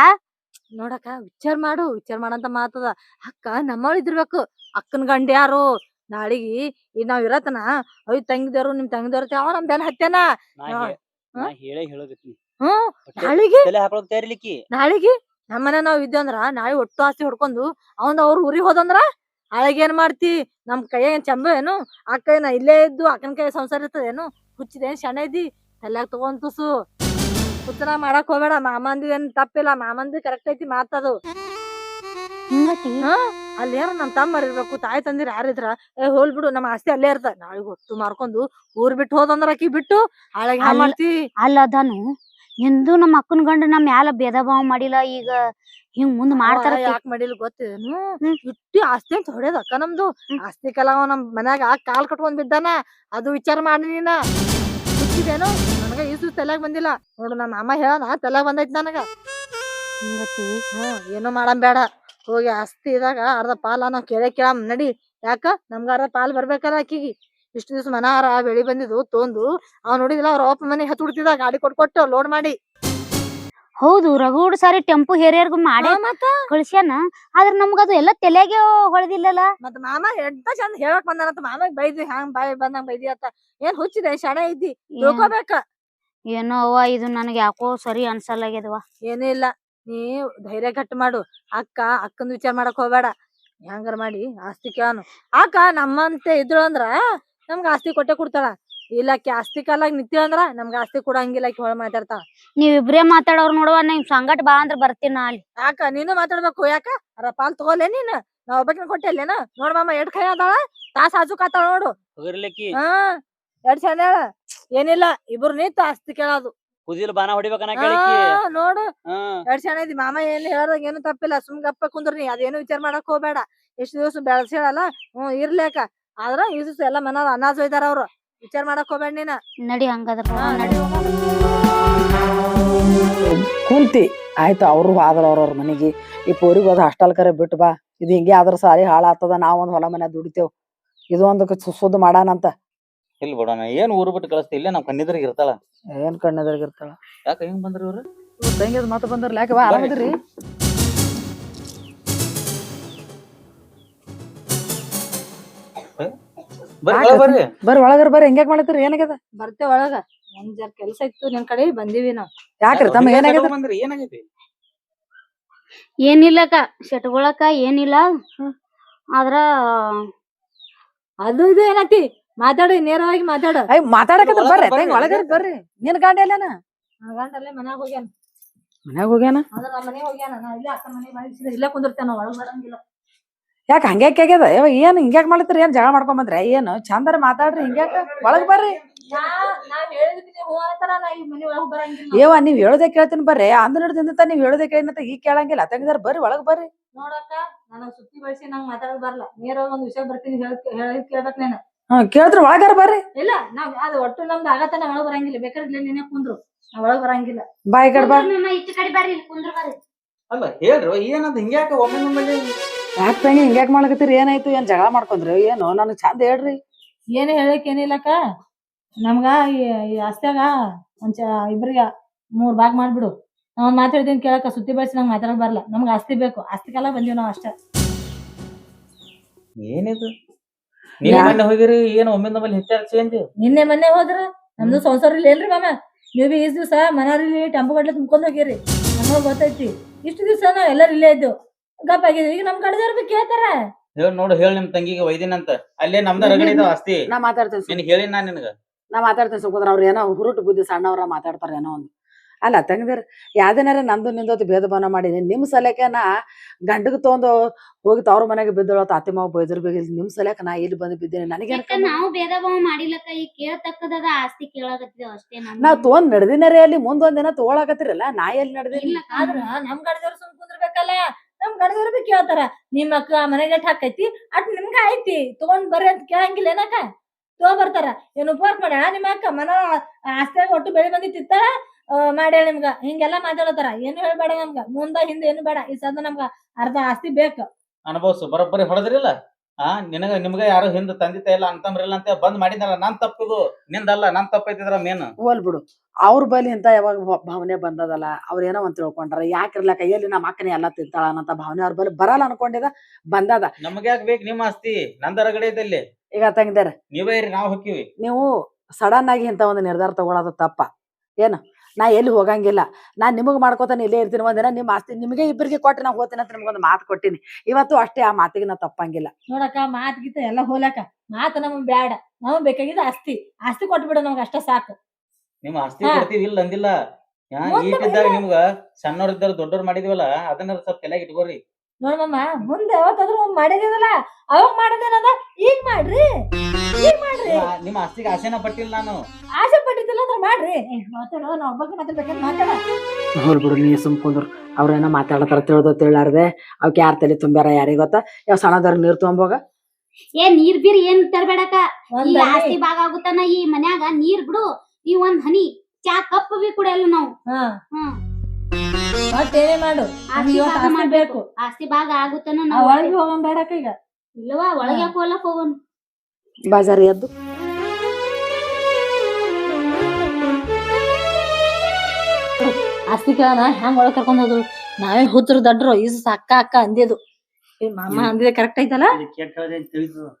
ನೋಡಕ್ಕ ವಿಚಾರ ಮಾಡಂತ ಮಾತದ. ಅಕ್ಕ ನಮ್ಮವಳು ಇದಿರ್ಬೇಕು. ಅಕ್ಕನ ಗಂಡ ಯಾರು? ನಾಳಿಗಿ ಈಗ ನಾವ್ ಇರತನ ಅಯ್ಯ ತಂಗಿದವ್ರು ನಿಮ್ ತಂಗಿದವ್ರು ಯಾವ ನಮ್ ಬೆನ್ ಹತ್ಯಾನ. ನಾಳಿಗಿ ನಮ್ಮನೆ ನಾವ್ ಇದ್ದಂದ್ರ ನಾಳೆ ಒಟ್ಟು ಆಸ್ತಿ ಹೊಡ್ಕೊಂಡು ಅವ್ರ ಊರಿಗೆ ಹೋದಂದ್ರ ನಾಳೆಗೆ ಏನ್ ಮಾಡ್ತಿ? ನಮ್ ಕೈಯಾಗ ಚಂಬ ಏನು? ಅಕ್ಕ ಏನ ಇಲ್ಲೇ ಇದ್ದು ಅಕ್ಕನ ಕೈ ಸಂಸಾರ ಇರ್ತದೇನು? ಹುಚ್ಚಿದೇನ್ ಶಣ ಇದ್ದಿ? ತಲ್ಯಾಗ ತಗೊಂಡ್ ತುಸು ಹುಚ್ಚನ ಮಾಡಕ್ ಹೋಗ್ಬೇಡ. ಮಾಮಂದಿ ಏನ್ ತಪ್ಪಿಲ್ಲ. ಮಾಮಂದಿ ಕರೆಕ್ಟ್ ಐತಿ ಮಾತದು. ಅಲ್ಲೇನ ನಮ್ ತಮ್ಮರ್ ಇರ್ಬೇಕು. ತಾಯಿ ತಂದಿರ್ ಯಾರಿದ್ರ ಹೋಲ್ ಬಿಡು. ನಮ್ ಆಸ್ತಿ ಅಲ್ಲೇ ಇರ್ತ. ನಾಳೆಗ್ ಒಟ್ಟು ಮಾರ್ಕೊಂಡು ಊರ್ ಬಿಟ್ಟು ಹೋದಂದ್ರ ಅಕ್ಕಿ ಬಿಟ್ಟು ಹಾಳಾಗಿ ಹಾ ಮಾಡ್ತಿ. ಅಲ್ಲದಾನು ಎಂದು ನಮ್ಮ ಅಕ್ಕನ ಗಂಡ ನಮ್ ಮ್ಯಾಲ ಭೇದ ಭಾವ ಮಾಡಿಲ್ಲ. ಈಗ ಹಿಂಗ್ ಮುಂದ್ ಮಾಡ್ತಾರ. ಯಾಕೆ ಮಾಡಿಲ್ಲ ಗೊತ್ತೇನು? ಇಟ್ಟಿ ಆಸ್ತಿ ಅಂತ ಹೊಡ್ಯದ ಅಕ್ಕ ನಮ್ದು. ಆಸ್ತಿ ಕಲಾವ ನಮ್ ಮನ್ಯಾಗ ಕಾಲ್ ಕಟ್ಕೊಂಡ್ ಬಿದ್ದಾನ. ಅದು ವಿಚಾರ ಮಾಡಿ ನೀನ ಹುಚ್ಚಿದೇನು? ನನಗ ಈಸು ತಲೆಯಾಗ ಬಂದಿಲ್ಲ ನೋಡು. ನಮ್ಮ ಅಮ್ಮ ಹೇಳನ ತಲೆಯಾಗ ಬಂದೈತಿ ನನಗ. ಏನೋ ಮಾಡಮ್ ಬೇಡ. ಹೋಗಿ ಆಸ್ತಿ ಇದಾಗ ಅರ್ಧ ಪಾಲ ನಾವ್ ಕೇಳ ನಡಿ. ಯಾಕ ನಮ್ಗ ಅರ್ಧ ಪಾಲ್ ಬರ್ಬೇಕಲ್ಲ ಆಕಿಗಿ. ಇಷ್ಟು ದಿವ್ಸ ಮನಾರ ಬೆಳಿ ಬಂದಿದ್ದು ತೊಂದು ಅವ್ ನೋಡಿದಿಲ್ಲ ಅವ್ರ ಅಪ್ಪ ಮನೆ ಹತ್ತು ಹುಡ್ತಿದ ಗಾಡಿ ಕೊಟ್ಟು ಲೋಡ್ ಮಾಡಿ. ಹೌದು ರಗೂಡ್ ಸಾರಿ ಟೆಂಪು ಹೇರಿಯರ್ಗು ಮಾಡಿ ಕಳ್ಸ್ಯಾನ. ಆದ್ರ ನಮ್ಗದು ಎಲ್ಲ ತಲೆಗೆ ಹೊಳದಿಲ್ಲಲ್ಲ. ಮತ್ ಮಾಮ ಎಂತ ಚಂದ ಹೇಳಕ್ ಬಂದಾನಂತ ಮಾಮಗ್ ಬೈದಿ ಹ್ಯಾಂಗ್ ಬಾಯ್ ಬಂದಂಗ್ ಬೈದಿ ಅಂತ. ಏನ್ ಹುಚ್ಚಿದೆ ಶಣ ಇದ್ದಿ ತಿಳ್ಕೊಬೇಕ. ಏನೋ ಅವ್ವ ಇದು ನನಗೆ ಯಾಕೋ ಸರಿ ಅನ್ಸಲ್ಲಾಗ್ಯದವ. ಏನೂ ಇಲ್ಲ ನೀ ಧೈರ್ಯ ಗಟ್ಟಿ ಮಾಡು. ಅಕ್ಕಂದ್ ವಿಚಾರ ಮಾಡಕ್ ಹೋಗ್ಬೇಡ. ಹೆಂಗಾರ ಮಾಡಿ ಆಸ್ತಿ ಕೇಳನು. ಅಕ್ಕ ನಮ್ಮಂತೆ ಇದ್ರು ಅಂದ್ರ ನಮ್ಗ ಆಸ್ತಿ ಕೊಟ್ಟೆ ಕೊಡ್ತಾಳ. ಇಲ್ಲ ಆಕಿ ಆಸ್ತಿ ಕಾಲಾಗ ನಿಂತೀವಿ ಅಂದ್ರ ನಮ್ಗ ಆಸ್ತಿ ಕೊಡಂಗಿಲ್ಲ ಆಕಿ ಹೊಳ ಮಾತಾಡ್ತಾಳ. ನೀವಿಬ್ರೇ ಮಾತಾಡೋರ್ ನೋಡುವ ನಿಮ್ ಸಂಗಟ ಬಾ ಅಂದ್ರ ಬರ್ತೀನಿ ನಾ ಅಲ್ಲಿ. ಯಾಕ ನೀನು ಮಾತಾಡ್ಬೇಕು ಯಾಕ ಅರ ಪಾಲ್ ತಗೋಲೆ ನೀನ್ ನಾ ಒಬ್ಬಕಿನ ಕೊಟ್ಟಿಲ್ಲೇನ ನೋಡ್ ಮಾಮ ಎಷ್ಟ್ ಕೈ ಅದಾಳ ತಾಸ್ ಆಜುಕಾತಾಳ ನೋಡು. ಹೋಗಿರ್ಲಿಕ್ಕಿ ಹಾ ಎಷ್ಟ್ ಚಂದ ಹೇಳ ಏನಿಲ್ಲ ಇಬ್ರು ನಿಂತ ಆಸ್ತಿ ಕೇಳೋದು. ಕುದಿಲ್ ಬಾನ ಹೊಡಿಬೇಕನ್ನ ಹಾ ಕೇಳಿಕಿ. ನೋಡು ಹ್ಮ್ ಎಷ್ಟ್ ಚೆನ್ನ ಐತಿ ಮಾಮ ಏನ್ ಹೇಳ್ದಾಗ ಏನು ತಪ್ಪಿಲ್ಲ ಸುಮ್ ಗಪ್ಪ ಕುಂದ್ರಿ ಅದೇನು ವಿಚಾರ ಮಾಡಕ್ ಹೋಗ್ಬೇಡ. ಎಷ್ಟ್ ದಿವಸ ಬೆಳಸೇಳಲ್ಲ ಇರ್ಲೇಕ ಆದ್ರ ಈ ದಿವಸ ಎಲ್ಲಾ ಮನ ಅನಾಜ್ ಒಯ್ದಾರ ಅವ್ರು ವಿಚಾರ ಮಾಡಕ್ ಹೋಗ್ಬೇಡ ನೀನ. ನಡಿ ಹಂಗಾದ್ರ ಹಾ ನಡಿ ಹೋಗೋಣ. ಕುಂತಿ ಆಯ್ತು ಅವ್ರು ಆದ್ರ ಅವ್ರವ್ರ ಮನೆಗೆ ಈ ಪೋರಿಗೆ ಹೋದ ಹಾಸ್ಟೆಲ್ ಕರೆ ಬಿಟ್ಟು ಬಾ. ಇದು ಹಿಂಗೆ ಆದ್ರ ಸಾರಿ ಹಾಳಾಗ್ತದ. ನಾವೊಂದ್ ಹೊಲ ಮನೆ ದುಡಿತೇವ್ ಇದು ಒಂದು ಸುದ್ದು ಮಾಡಾನಂತ. ಇಲ್ಲಿ ಬಿಡೋಣ ಏನ್ ಊರು ಬಿಟ್ಟು ಕಳಿಸ್ತಿ ಇಲ್ಲೇ ನಮ್ ಕಣ್ಣಿದ್ರಿಗೆ ಇರ್ತಾಳ. ಏನ್ ಕಣ್ಣೆದ್ರಾಗಿರ್ತಾಳ ಯಾಕ ಹಿಂಗ್ ಬಂದ್ರಿ ಇವ್ರು? ತಂಗಿದ್ ಮಾತು ಬಂದ್ರಲ್ಲ ಯಾಕೆ ಬಾ ಆರಾಮದಿರಿ? ಬರ್ರಿ ಬರ್ರಿ ಒಳಗರ್ ಬರ್ರಿ. ಹೆಂಗ್ಯಾಕ್ ಮಾಡತ್ತೀರಿ? ಏನಾಗ್ಯದ? ಬರ್ತೇವ್ ಒಳಗ ಒಂದ್ ಜರ ಕೆಲ್ಸ ಇತ್ತು ನಿನ್ ಕಡೆ ಬಂದಿವಿ ನಾವ್. ಯಾಕ್ರಿ ತಮ್ಮ ಏನಾಗ್ಯದ? ಬಂದ್ರಿ ಏನಾಗೈತಿ? ಏನಿಲ್ಲಕ್ಕ ಶೆಟ್ಗೊಳಕ ಏನಿಲ್ಲ. ಆದ್ರ ಅದು ಇದು ಏನತಿ ಮಾತಾಡಿ ನೇರವಾಗಿ ಮಾತಾಡ. ಅಯ್ಯ ಮಾತಾಡಕತ್ತ ಬರ್ರಿ ತಂಗಿ ಒಳಗರ್ ಬರ್ರಿ. ನಿನ್ ಗಂಡ ಎಲ್ಲನ? ಗಂಟಲ್ಲೇ ಮನ್ಯಾಗ ಹೋಗ್ಯಾನ. ಮನ್ಯಾಗ ಹೋಗ್ಯಾನ? ಅದ್ರ ನಮ್ಮ ಮನೆಗೆ ಹೋಗ್ಯಾನ. ನಾ ಇಲ್ಲೇ ಅಕ್ಕ ಮನೆ ಮಾಡಿಸಿದ್ರೆ ಇಲ್ಲೇ ಕುಂದಿರ್ತೇನ ಒಳಗ್ ಬರಂಗಿಲ್ಲ. ಯಾಕ ಹಂಗ್ಯಾಕ್ ಆಗ್ಯದ? ಏನ್ ಹಿಂಗ್ಯಾಕ್ ಮಾಡ್ತೀರಿ? ಏನ್ ಜಗಳ ಮಾಡ್ಕೊಂಡ್ ಬಂದ್ರೆ ಏನು ಚಂದರ ಮಾತಾಡ್ರಿ. ಹಿಂಗ್ಯಾಕ ಒಳಗ್ ಬರ್ರಿ. ನಾವ್ ಹೇಳಿದ್ವಿ ಹೂ ಅಂತಾರ ನಾ ಈ ಮನಿ ಒಳಗ್ ಬರಂಗಿಲ್ಲ. ನೀವ್ ಹೇಳೋದೇ ಕೇಳ್ತೀನಿ ಬರ್ರಿ. ಅಂದ್ ನಡ್ದಿಂದ ನೀವ್ ಹೇಳೋದೇ ಕೇಳಿನಂತ ಈಗ ಕೇಳಂಗಿಲ್ಲ. ತಂಗಿದಾರ ಬರ್ರಿ ಒಳಗ್ ಬರ್ರಿ. ನೋಡಕ್ಕ ನನಗ್ ಸುತ್ತಿ ಬಳಸಿ ನಂಗ್ ಮಾತಾಡಕ್ ಬರಲ್ಲ. ನೇರವಾಗಿ ಒಂದ್ ವಿಷಯ ಬರ್ತೀನಿ ಹೇಳಿದ್ ಕೇಳ್ಬೇಕ್ ನೀನ್. ಕೇಳಿದ್ರ ಒಳಗಾರ ಬರ್ರಿ. ಇಲ್ಲ ನಾವ್ ಅದು ಒಟ್ಟು ನಮ್ದು ಆಗತ್ತ ಒಳಗ್ ಬರಂಗಿಲ್ಲ. ಬೇಕಾದ್ರೆ ನೀನೇ ಕುಂದ್ರು ನಾ ಒಳಗ್ ಬರಂಗಿಲ್ಲ. ಬಾಯ್ ಕಡ್ ಬಾ. ಈಚೆ ಕಡೆ ಬರ್ರಿ ಕುಂದ್ರ ಬರ್ರಿ. ಅಲ್ಲ ಹೇಳ್ರಿ ಏನಂತ ಹಿಂಗ್ಯಾಕ ಒಮ್ಮೆ ಯಾಕ್ ತಂಗಿ ಹಿಂಗ್ಯಾಕ್ ಮಾಡ್ಕತ್ತೀರಿ? ಏನಾಯ್ತು? ಏನ್ ಜಗಳ ಮಾಡ್ಕೊಂಡ್ರಿ ಏನು? ನನಗ್ ಚಂದ ಹೇಳ್ರಿ. ಏನು ಹೇಳಕ್ ಏನಿಲ್ಲಕ್ಕ ನಮ್ಗ ಈ ಆಸ್ತ್ಯಾಗ ಇಬ್ರಿಗ 3 ಭಾಗ ಮಾಡ್ಬಿಡು. ನಾವ್ ಮಾತಾಡ್ತೀನಿ ಕೇಳಕ್ಕ ಸುತ್ತಿ ಬಳಸಿ ನಂಗೆ ಮಾತಾಡಕ್ ಬರಲ್ಲ. ನಮ್ಗೆ ಆಸ್ತಿ ಬೇಕು. ಆಸ್ತಿ ಕಾಲ ಬಂದೀವಿ ನಾವ್ ಅಷ್ಟೇ. ಏನಿದು ನೀವ್ ಮೊನ್ನೆ ಹೋಗಿರಿ ಏನು ಒಮ್ಮೆ ನಮ್ಮಲ್ಲಿ ಹೆಚ್ಚಾರ ಚೇಂಜ್? ನಿನ್ನೆ ಮೊನ್ನೆ ಹೋದ್ರ ನಮ್ದು ಸಂಸಾರ ಇಲ್ಲ ಏನ್ರಿ ಮಾಮ? ನೀವ್ ಬಿ ಇಷ್ಟ ದಿವ್ಸ ಮನಾರಿಲಿ ಟೆಂಪು ಗಟ್ಲೆ ತುಂಬ್ಕೊಂಡ್ ಹೋಗಿರಿ. ನಮಗ್ ಗೊತ್ತೈತಿ. ಇಷ್ಟು ದಿವ್ಸ ನಾವ್ ಎಲ್ಲಾರು ಇಲ್ಲೇ ಇದ್ದೇವ್ ಗಪ್ ಆಗಿದ್ವಿ. ಈಗ ನಮ್ ಕಡೆದವ್ರ ಬಿ ಕೇಳ್ತಾರ. ಹೇಳ್ ನೋಡು ಹೇಳ್ ನಿಮ್ ತಂಗಿಗೆ ಒಯ್ದಿನಂತ ಅಲ್ಲೇ ನಮ್ದ ರಗಡಿ ಇದಾವ ಆಸ್ತಿ. ನಾ ಮಾತಾಡ್ತೇನೆ ನಿನಗ್ ಹೇಳಿನ್ ನಾನ್ ನಿನಗ. ನಾ ಮಾತಾಡ್ತೇನೆ ಸುಖದ್ರ. ಅವ್ರ ಏನೋ ಹುರುಟು ಬುದ್ಧಿ ಸಣ್ಣವ್ರ ಮಾತಾಡ್ತಾರ ಏನೋ ಒಂದು. ಅಲ್ಲ ತಂಗಿದಾರ ಯಾವ್ದೇನಾರ ನಂದು ನಿಂದೋದು ಭೇದ ಭಾವನ ಮಾಡಿ ನಿಮ್ ಸಲಕ್ಕೆ ನಾ ಗಂಡಗ್ ತಗೊಂಡು ಹೋಗಿ ತವ್ರ ಮನೆಗೆ ಬಿದ್ದಳ ಅತ್ತಿ ಮಾವ ಬೈದ್ರ ಬೇಗ ನಿಮ್ ಸಲಕ ನಾ ಇಲ್ಲಿ ಬಂದು ಬಿದ್ದೇನೆ. ನನಗೇನ್ ನಾವು ಭೇದ ಭಾವ ಮಾಡಿಲ್ಲಕ್ಕ. ಈ ಕೇಳತಕ್ಕದ ಆಸ್ತಿ ಕೇಳಾಕತ್ತಿದೇವ್ ಅಷ್ಟೇ. ನಾವ್ ತಗೊಂಡ್ ನಡ್ದಿನಾರೇ ಅಲ್ಲಿ ಮುಂದೊಂದ್ ದಿನ ತಗೊಳಕತ್ತಿರಲ್ಲ. ನಾ ಎಲ್ಲಿ ನಡ್ದಿನಿ? ಆದ್ರ ನಮ್ ಕಡೆದವ್ರು ಸುಮ್ ಕುಂದ್ರಬೇಕಲ್ಲ. ನಮ್ ಕಡೆದವ್ರು ಬಿ ಕೇಳ್ತಾರ. ನಿಮ್ ಅಕ್ಕ ಮನೆಗೆ ಎಷ್ಟ್ ಹಾಕೈತಿ ಅಟ್ ನಿಮ್ಗ ಐತಿ ತಗೊಂಡ್ ಬರ್ರಿ ಅಂತ ಕೇಳಂಗಿಲ್ಲ ಏನಕ್ಕ? ತಗೊಂಡ್ ಬರ್ತಾರ. ಏನ್ ಉಪವಾಸ ಮಾಡ್ಯಾಳ ನಿಮ್ಮ ಅಕ್ಕ? ಮನ ಆಸ್ತಿಯಾಗ ಒಟ್ಟು ಬೆಳಿ ಬಂದಿ ತಿತ್ತಾಳ ಮಾಡ್ಯಾಳ ನಿಮ್ಗ. ಹಿಂಗೆಲ್ಲಾ ಮಾತಾಡತಾರ. ಏನು ಹೇಳ್ಬೇಡ ನಮ್ಗ. ಮುಂದ ಹಿಂದ ಏನು ಬೇಡ. ಈ ಸದ ನಮ್ಗ ಅರ್ಧ ಆಸ್ತಿ ಬೇಕು. ಅನುಭವ್ಸು ಬರೋಬ್ಬರಿ ಹೊಡೆದ್ರಿಲ್ಲ. ನಿನಗ ನಿಮ್ಗ ಯಾರು ಹಿಂದ್ ತಂದಿ ತಾಯಿಲ್ಲ ಅಂತಂಬ್ರಿಲ್ಲ ಅಂತ ಬಂದ್ ಮಾಡಿದಾರ. ನಾನ್ ತಪ್ಪಿದು ನಿಂದಲ್ಲ. ನಾನ್ ತಪ್ಪೈತಿದ್ರ ಮೇನ್ ಹೋಲ್ ಬಿಡು. ಅವ್ರ ಬಲಿ ಅಂತ ಯಾವಾಗ ಭಾವನೆ ಬಂದದಲ್ಲ. ಅವ್ರ ಏನೋ ಒಂದ್ ತಿಳ್ಕೊಂಡ್ರ ಯಾಕಿರ್ಲ ಕೈಯಲ್ಲಿ ನಮ್ಮ ಅಕ್ಕನೇ ಎಲ್ಲಾ ತಿಂತಾಳ ಅನ್ನಂತ ಭಾವನೆ ಅವ್ರ ಬಲಿ ಬರಲ್ಲ ಅನ್ಕೊಂಡಿದ ಬಂದದ. ನಮ್ಗ ಯಾಕೆ ಬೇಕು ನಿಮ್ಮ ಆಸ್ತಿ? ನಂದ ರಗಡೆ ಐತಲ್ಲಿ. ಈಗ ತಂಗಿದಾರ ನೀವೇ ಇರಿ ನಾವ್ ಹೊಕ್ಕಿವಿ. ನೀವು ಸಡನ್ ಆಗಿ ಇಂತ ಒಂದು ನಿರ್ಧಾರ ತಗೊಳೋದು ತಪ್ಪ. ಏನು ನಾ ಎಲ್ಲಿ ಹೋಗಂಗಿಲ್ಲ. ನಾನ್ ನಿಮಗ್ ಮಾಡ್ಕೋತಾನೆ ಇಲ್ಲೇ ಇರ್ತೀನಿ. ಒಂದಿನ ನಿಮ್ ಆಸ್ತಿ ನಿಮ್ಗೆ ಇಬ್ಬರಿಗೆ ಕೊಟ್ಟು ನಾ ಹೋಗ್ತೀನಿ ಅಂತ ನಿಮ್ಗೊಂದು ಮಾತು ಕೊಟ್ಟಿನಿ. ಇವತ್ತು ಅಷ್ಟೇ. ಆ ಮಾತಿಗೆ ನಾ ತಪ್ಪಂಗಿಲ್ಲ. ನೋಡಕ್ಕ ಮಾತ್ ಗೀತ ಎಲ್ಲ ಹೋಲಕ ಮಾತ ನಮಗ್ ಬ್ಯಾಡ. ನಮಗ್ ಬೇಕಾಗಿದ್ದ ಆಸ್ತಿ. ಆಸ್ತಿ ಕೊಟ್ಬಿಡ ನಮ್ಗ ಅಷ್ಟ ಸಾಕು. ನಿಮ್ ಆಸ್ತಿ ಕೊಡ್ತೀವಿ ಇಲ್ಲ ಅಂದಿಲ್ಲ. ಈಟಿದ್ದಾಗ ನಿಮ್ಗ ಸಣ್ಣವ್ರ ಇದ್ದಾರ ದೊಡ್ಡವ್ರು ಮಾಡಿದಿವಲ್ಲ ಅದನ್ನ ಸ್ವಲ್ಪ ತಲೆಯಾಗ ಇಟ್ಕೋರಿ. ನೋಡಮ್ಮ ಮುಂದೆ ಯಾವತ್ತಾದ್ರೂ ಮಾಡಿದೇನಲ್ಲ ಅವಾಗ ಮಾಡದೇನದ ಈಗ ಮಾಡ್ರಿ. ಈಗ ಮಾಡ್ರಿ. ನಿಮ್ ಆಸ್ತಿಗೆ ಆಸೆನ ಪಟ್ಟಿಲ್ಲ ನಾನು. ಆಸೆ ಪಟ್ಟಿದ್ದಿಲ್ಲ ಅಂದ್ರೆ ಮಾಡ್ರಿ. ಮಾತಾಡೋ ನಾ ಒಬ್ಬಕ್ಕೆ ಮಾತಾಡ್ಬೇಕಂತ ಮಾತಾಡ. ಹೋಲ್ ಬಿಡು ನೀ ಸುಮ್ಕೊಂಡ್ರು. ಅವ್ರೇನೋ ಮಾತಾಡತಾರ ತಿಳಿದೋ ತಿಳಾರ್ದೆ. ಅವಕ್ ಯಾರ ತಲೆ ತುಂಬ್ಯಾರ ಯಾರಿಗ ಗೊತ್ತ. ಯಾವ ಸಣ್ಣದವ್ರ ನೀರ್ ತೊಗೊಂಬೋಗ. ನೀರ್ ಬೀರ್ ಏನ್ ತರಬೇಡಕ. ಈ ಆಸ್ತಿ ಭಾಗ ಆಗುತ್ತಾನ ಈ ಮನ್ಯಾಗ ನೀರ್ ಬಿಡು. ಈ ಒಂದ್ ಹನಿ ಚಾ ಕಪ್ ಬಿ ಕುಡಿಯಲ್ಲ ನಾವು. ಮತ್ತೇನೇ ಮಾಡು. ಆಸ್ತಿ ಮಾಡ್ಬೇಕು. ಆಸ್ತಿ ಭಾಗ ಆಗುತ್ತಾನ ನಾವು ಒಳಗೆ ಹೋಗೋಣ ಬೇಡಕ್ಕ ಈಗ. ಇಲ್ಲವಾ ಒಳಗೆ ಹಾಕೋಲಕ್ ಹೋಗೋಣ. ಬಾಜಾರಿ ಎದ್ದು ಆಸ್ತಿ ಕೇಳೋಣ ಹೆಂಗ್ ಒಳಗ್ ಕರ್ಕೊಂಡ್ ಹೋದ್ರು. ನಾವೇ ಹುತ್ರ ದಡ್ರು ಈಸ್ ಅಕ್ಕ ಅಕ್ಕ ಅಂದಿದ್ದು. ಮಾಮ ಅಂದಿದೆ ಕರೆಕ್ಟ್ ಐತಲ್ಲ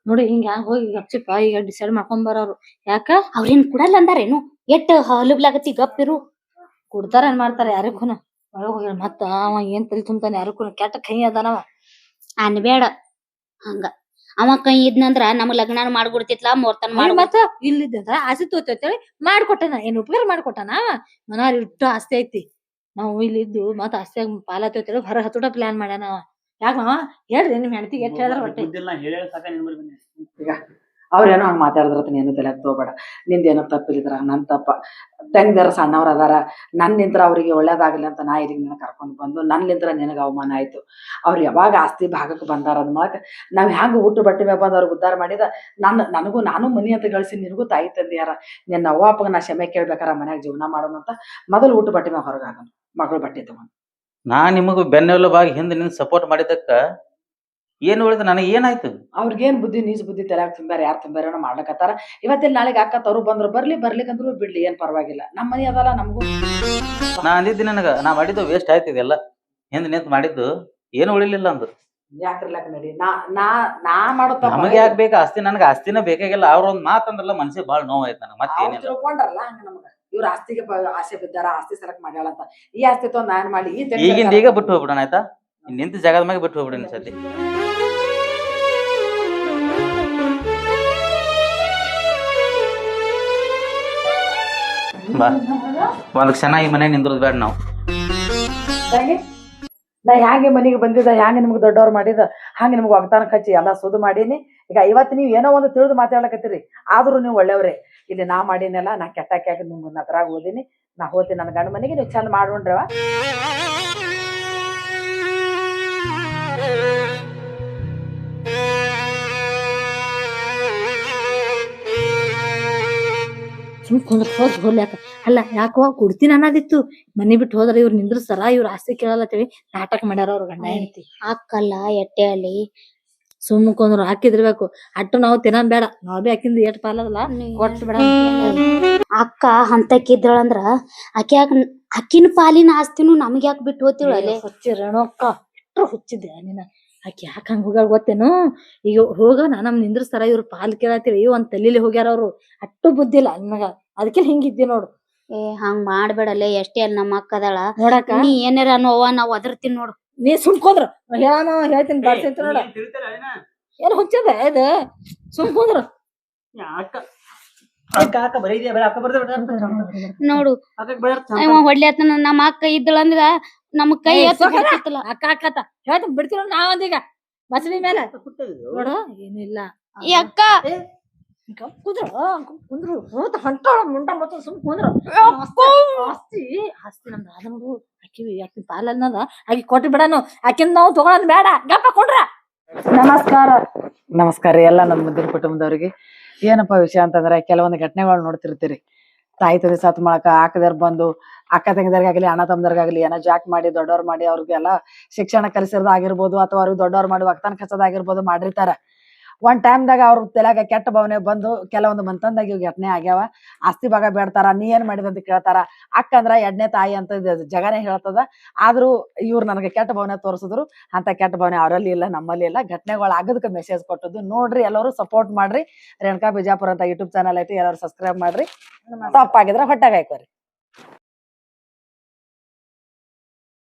ನೋಡಿ. ಹಿಂಗ ಹ್ಯಾಂಗ ಹೋಗಿ ಗಪ್ಚಿಪ್ಪ ಈಗ ಡಿಸೈಡ್ ಮಾಡ್ಕೊಂಡ್ ಬರೋರು. ಯಾಕ ಅವ್ರೇನ್ ಕುಡಲ್ಲ ಅಂದಾರೇನು? ಎಷ್ಟ್ ಹಲುಬ್ಲಾಗತ್ತಿ ಗಪ್ಪಿರು. ಕುಡ್ತಾರ ಏನ್ ಮಾಡ್ತಾರ ಯಾರಿಗೂನ. ಒಳಗ್ ಹೋಗ್ಯಾರ ಮತ್ತ ಅವ ಏನ್ ತಲಿ ತುಂಬ್ತಾನೆ ಯಾರಿಗೂ ಕೆಟ್ಟ ಕೈ ಅದಾನವ. ಅನ್ಬೇಡ ಹಂಗ. ಅವ ಕೈ ಇದ್ನಂದ್ರ ನಮಗ್ ಲಗ್ನ ಮಾಡ್ಬಿಡ್ತಿತ್ಲಾ ಮುಹೂರ್ತನ ಮಾಡಿ ಮಾಡಿ ಮತ್ತ ಇಲ್ಲಿದ್ದ ಆಸೆ ತೋತೇಳಿ ಮಾಡ್ಕೊಟ್ಟಾನ ಏನ್ ಉಪಕಾರ ಮಾಡ್ಕೊಟ್ಟಾನ ಮನಾರ್ ಇಟ್ಟು ಆಸ್ತಿ ಐತಿ ನಾವು ಇಲ್ಲಿದ್ದು ಮತ್ತ ಆಸ್ತಿಯಾಗ ಪಾಲ ತೋತೇಳಿ ಹೊರ ಹತ್ತುಟ ಪ್ಲಾನ್ ಮಾಡ್ಯಾನ ಅವ. ಯಾಕ ಹೇಳ್ರಿ ನಿಮ್ ಹೆಂಡತಿಗೆ ಎಷ್ಟ್ ಹೇಳಿದ್ರ ಹೊಟ್ಟೆ ಈಗ ಅವ್ರೇನೋ ಹಂಗ ಮಾತಾಡಿದ್ರತ ನೀನು ತಲೆಗ್ ತಗೋಬೇಡ. ನಿಂದೇನೋ ತಪ್ಪಿದ್ರ ನನ್ ತಪ್ಪ. ತಂಗಿದಾರ ಸಣ್ಣವ್ರ ಅದಾರ, ನನ್ನಿಂತ್ರ ಅವ್ರಿಗೆ ಒಳ್ಳೇದಾಗಲಿ ಅಂತ ನಾ ಇಲ್ಲಿಗೆ ನಿನ್ನ ಕರ್ಕೊಂಡು ಬಂದು ನನ್ನಿಂತ್ರ ನಿನಗೆ ಅವಮಾನ ಆಯ್ತು. ಅವ್ರು ಯಾವಾಗ ಆಸ್ತಿ ಭಾಗಕ್ಕೆ ಬಂದಾರ ಅದ್ ಮೂಲಕ ನಾವ್ ಹ್ಯಾಂಗ ಊಟ ಬಟ್ಟೆ ಮ್ಯಾಗ ಬಂದು ಅವ್ರಿಗೆ ಉದ್ಧಾರ ಮಾಡಿದ ನಾನು ಮನಿ ಅಂತ ಗಳಿಸಿ ನಿನಗೂ ತಾಯಿ ತಂದಿಯಾರ. ನಿನ್ನ ಅವ್ವ ಅಪ್ಪಗ ನಾ ಕ್ಷಮೆ ಕೇಳ್ಬೇಕಾರ ಮನ್ಯಾಗ ಜೀವನ ಮಾಡೋಣ ಅಂತ ಮೊದಲು ಊಟ ಬಟ್ಟೆ ಮ್ಯಾಗ ಹೊರಗಾಗನು ಮಗಳು ಬಟ್ಟೆ ತಗೊಂಡು. ನಾ ನಿಮಗ ಬೆನ್ನೆಲುಬಾಗಿ ಹಿಂದೆ ನಿಂತ ಸಪೋರ್ಟ್ ಮಾಡಿದಕ್ಕ ಏನ್ ಉಳಿದ ನನಗೆ ಏನಾಯ್ತು? ಅವ್ರಿಗೇನ್ ಬುದ್ಧಿ ನೀಸ್ ಬುದ್ಧಿ ತಲೆಯಾಗ ತುಂಬ್ಯಾರ, ಯಾರು ತುಂಬ್ಯಾರ ಮಾಡ್ಲಕತ್ತಾರ. ಇವತ್ತಿನ ನಾಳೆಗೆ ಅಕ್ಕ ತರು ಬಂದ್ರು ಬರ್ಲಿಕ್ಕಂದ್ರು ಬಿಡ್ಲಿ, ಏನ್ ಪರವಾಗಿಲ್ಲ. ನಮ್ಮ ಮನಿ ಅದಲ್ಲ, ನಮಗೂ ನಾ ಅಂದಿದ್ದಿ ನನಗ ನಾ ಮಾಡಿದ್ದು ವೇಸ್ಟ್ ಆಯ್ತು. ಇದೆಲ್ಲ ಹಿಂದೆ ನಿಂತ ಮಾಡಿದ್ದು ಏನು ಉಳಿಲಿಲ್ಲ ಅಂದ್ರು. ಯಾಕ್ರಿಲ್ಲಕ ನಡಿ ನಾ ಮಾಡೋ ನಮಗೆ ಯಾಕೆ ಬೇಕು ಆಸ್ತಿ? ನನಗೆ ಆಸ್ತಿನ ಬೇಕಾಗಿಲ್ಲ. ಅವ್ರ ಒಂದ್ ಮಾತಂದ್ರಲ್ಲ ಮನ್ಸಿಗೆ ಬಾಳ ನೋವಾಯ್ತು ನನಗೆ. ಮತ್ತೇನಿಲ್ಲ. ತಿಳ್ಕೊಂಡ್ರಲ್ಲ ಹಂಗ ನಮಗ ಇವ್ರ ಆಸ್ತಿಗೆ ಆಸೆ ಬಿದ್ದಾರ, ಆಸ್ತಿ ಸಲಕ್ ಮಾಡ್ಯಾಳ ಅಂತ. ಈ ಆಸ್ತಿ ತೊಂದ್ ನಾನ್ ಮಾಡಿ ಈಗಿಂದ ಈಗ ಬಿಟ್ಟು ಹೋಗ್ಬಿಡೋಣ ಆಯ್ತಾ? ನಿಂತ ಜಾಗದ ಮ್ಯಾಗ ಬಿಟ್ಟು ಹೋಗ್ಬಿಡೋಣ ಸತಿ. ಬಾ ಒಂದ್ ಕ್ಷಣ ಈ ಮನೆ ನಿಂದ್ರದ್ ಬೇಡ ನಾವು. ನಾ ಹ್ಯಾಂಗೆ ಮನೆಗೆ ಬಂದಿದ್ದ, ಹ್ಯಾಂಗೆ ನಿಮ್ಗೆ ದೊಡ್ಡವ್ರು ಮಾಡಿದ, ಹಂಗೆ ನಿಮ್ಗೆ ವಾಗ್ದಾನ ಹಚ್ಚಿ ಎಲ್ಲ ಸುದು ಮಾಡೀನಿ. ಈಗ ಇವತ್ತು ನೀವು ಏನೋ ಒಂದು ತಿಳಿದು ಮಾತಾಡ್ಲಕತ್ತೀರಿ, ಆದ್ರೂ ನೀವು ಒಳ್ಳೆಯವ್ರೆ. ಇಲ್ಲಿ ನಾ ಮಾಡೀನೆಲ್ಲ, ನಾ ಕೆಟ್ಟಾಕಿ ನಿಮ್ಗೆ ನಗರಾಗ ಓದಿನಿ. ನಾ ಹೋಗ್ತೀನಿ ನನ್ನ ಗಂಡ ಮನೆಗೆ, ನೀವು ಚಂದ ಮಾಡ್ಕೊಂಡ್ರವ. ಹೋಗ್ಲಾಕ ಅಲ್ಲ ಯಾಕೋ ಕುಡ್ತೀನಿ ಅನ್ನೋದಿತ್ತು. ಮನಿ ಬಿಟ್ಟು ಹೋದ್ರ ಇವ್ರು ನಿಂದ್ರಸ್ತಾರ, ಇವ್ರ ಆಸ್ತಿ ಕೇಳಲ್ಲತ್ತೇಳಿ ನಾಟಕ ಮಾಡ್ಯಾರ ಅವ್ರ ಗಂಡ ಹೆಂಡತಿ. ಅಕ್ಕಲ್ಲ ಎಟ್ಟೆ ಅಲ್ಲಿ ಸುಮ್ಮಕೊಂದ್ರು ಹಾಕಿದಿರ್ಬೇಕು. ಅಟ್ಟು ನಾವು ತಿನ್ನೋದ್ ಬೇಡ, ನಾವ್ ಬಿ ಹಾಕಿಂದ ಏಟ್ ಪಾಲದಲ್ಲ ಕೊಟ್ಟು ಬೇಡ. ಅಕ್ಕ ಹಂತಕ್ಕಿದ್ರಳಂದ್ರ ಅಕ್ಕಿನ ಪಾಲಿನ ಆಸ್ತಿನೂ ನಮ್ಗೆ ಯಾಕೆ ಬಿಟ್ಟು ಹೋಗ್ತಿವ ಅಲ್ಲೇ. ಹುಚ್ಚಿರಣಕ್ಕ ಅಷ್ಟ್ರ ಹುಚ್ಚಿದ್ದೆ ನೀನ. ಆಕಿ ಯಾಕ ಹಂಗ ಹೋಗ್ಯಾಳ ಗೊತ್ತೇನು? ಈಗ ಹೋಗ ನಮ್ ನಿಂದ್ರಸ್ತಾರ, ಇವ್ರ ಪಾಲ್ ಕೇಳತ್ತೀವಿ ಒಂದ್ ತಲೀಲಿ ಹೋಗ್ಯಾರ ಅವ್ರು. ಅಟ್ಟು ಬುದ್ಧಿಲ್ಲ ನಿಮಗ, ಅದಕ್ಕೆ ಹಿಂಗಿದ್ದಿ ನೋಡು. ಹಂಗ್ ಮಾಡ್ಬೇಡಲ್ಲೇ. ಎಷ್ಟೇ ಅಲ್ಲಿ ನಮ್ಮ ಅಕ್ಕ ಅದಾಳ ನೋಡಾಕ ನೀ ಏನಾರ ಅನ್ನೋವ ನಾವ್ ಒದರ್ತೀನಿ ನೋಡು. ನೀ ಸುಮ್ಕೊಂದ್ರ ಹೇಳಾನ ಹೇಳ್ತೀನಿ ಬಾಡ್ಸೈತಿ ನೋಡ. ಏನ್ ಹುಚ್ಚದ ಇದು? ಸುಮ್ಕೊಂದ್ರ ನೋಡು ಹೊಡ್ಲಿಯತ್ತ ನಮ್ಮ ಅಕ್ಕ ಇದ್ದಳಂದ್ರ ನಮ್ ಕೈ ಎತ್ತಿಲ್ಲ. ಅಕ್ಕ ಅಕ್ಕತ ಹೇಳ್ತೀನಿ ಬಿಡ್ತೀರ ನಾವೊಂದೀಗ ಮಸಳಿ ಮೇಲೆ ನೋಡು. ಏನಿಲ್ಲ ಈ ಅಕ್ಕ ಕುಂದ್ರು ಹೊಂಟಾಳ ಮುಂಡ ಮತ್ತ ಸುಮ್ ಕುಂದ್ರ. ಆಸ್ತಿ ಆಸ್ತಿ ನಮ್ದು ಅದ ನೋಡು. ಆಕಿ ಪಾಲ ಅನ್ನದ ಆಕಿ ಕೊಟ್ಟು ಬಿಡನು. ಆಕಿಂದ ನಾವು ತಗೊಳದ್ ಬೇಡ, ಗಪ್ಪ ಕೊಂಡ್ರ. ನಮಸ್ಕಾರ ಎಲ್ಲ ನಮ್ಮ ಮುಂದಿನ ಕುಟುಂಬದವ್ರಿಗೆ. ಏನಪ್ಪಾ ವಿಷಯ ಅಂತಂದ್ರೆ, ಕೆಲವೊಂದು ಘಟನೆಗಳು ನೋಡ್ತಿರ್ತೀರಿ. ತಾಯಿ ತಂದೆ ಸತ್ ಮಾಡಕ ಹಾಕದಾರ ಬಂದು ಅಕ್ಕ ತಂಗಿದರ್ಗಾಗ್ಲಿ ಅಣ್ಣ ತಮ್ಮದರ್ಗಾಗ್ಲಿ ಏನೋ ಜಾಕ್ ಮಾಡಿ ದೊಡ್ಡವ್ರು ಮಾಡಿ ಅವ್ರಿಗೆಲ್ಲ ಶಿಕ್ಷಣ ಕಲಿಸಿರೋದಾಗಿರ್ಬೋದು, ಅಥವಾ ಅವ್ರಿಗೆ ದೊಡ್ಡವ್ರು ಮಾಡಿ ವಕ್ತಾನ ಕಸೋದಾಗಿರ್ಬೋದು ಮಾಡಿರ್ತಾರ. ಒಂದ್ ಟೈಮ್ದಾಗ ಅವ್ರ ತಲೆಯಾಗ ಕೆಟ್ಟ ಭಾವನೆ ಬಂದು ಕೆಲವೊಂದು ಮಂತಂದಾಗ ಇವ್ ಘಟನೆ ಆಗ್ಯಾವ. ಆಸ್ತಿ ಭಾಗ ಬೇಡ್ತಾರ, ನೀ ಏನ್ ಮಾಡಿದಂತ ಕೇಳ್ತಾರ. ಅಕ್ಕ ಅಂದ್ರ ಎಡ್ನೇ ತಾಯಿ ಅಂತ ಜಗನೇ ಹೇಳ್ತದ. ಆದ್ರೂ ಇವ್ರು ನನಗೆ ಕೆಟ್ಟ ಭಾವನೆ ತೋರಿಸಿದ್ರು. ಅಂತ ಕೆಟ್ಟ ಭಾವನೆ ಅವರಲ್ಲಿ ಇಲ್ಲ, ನಮ್ಮಲ್ಲಿ ಇಲ್ಲ. ಘಟನೆಗಳು ಆಗದಕ್ಕೆ ಮೆಸೇಜ್ ಕೊಟ್ಟದ್ದು ನೋಡ್ರಿ. ಎಲ್ಲರೂ ಸಪೋರ್ಟ್ ಮಾಡ್ರಿ. ರೇಣುಕಾ ಬಿಜಾಪುರ ಅಂತ ಯೂಟ್ಯೂಬ್ ಚಾನಲ್ ಐತಿ, ಎಲ್ಲರೂ ಸಬ್ಸ್ಕ್ರೈಬ್ ಮಾಡ್ರಿ. ತಪ್ಪಾಗಿದ್ರೆ ಹೊಟ್ಟೆಗೆ ಹಾಕೋರಿ.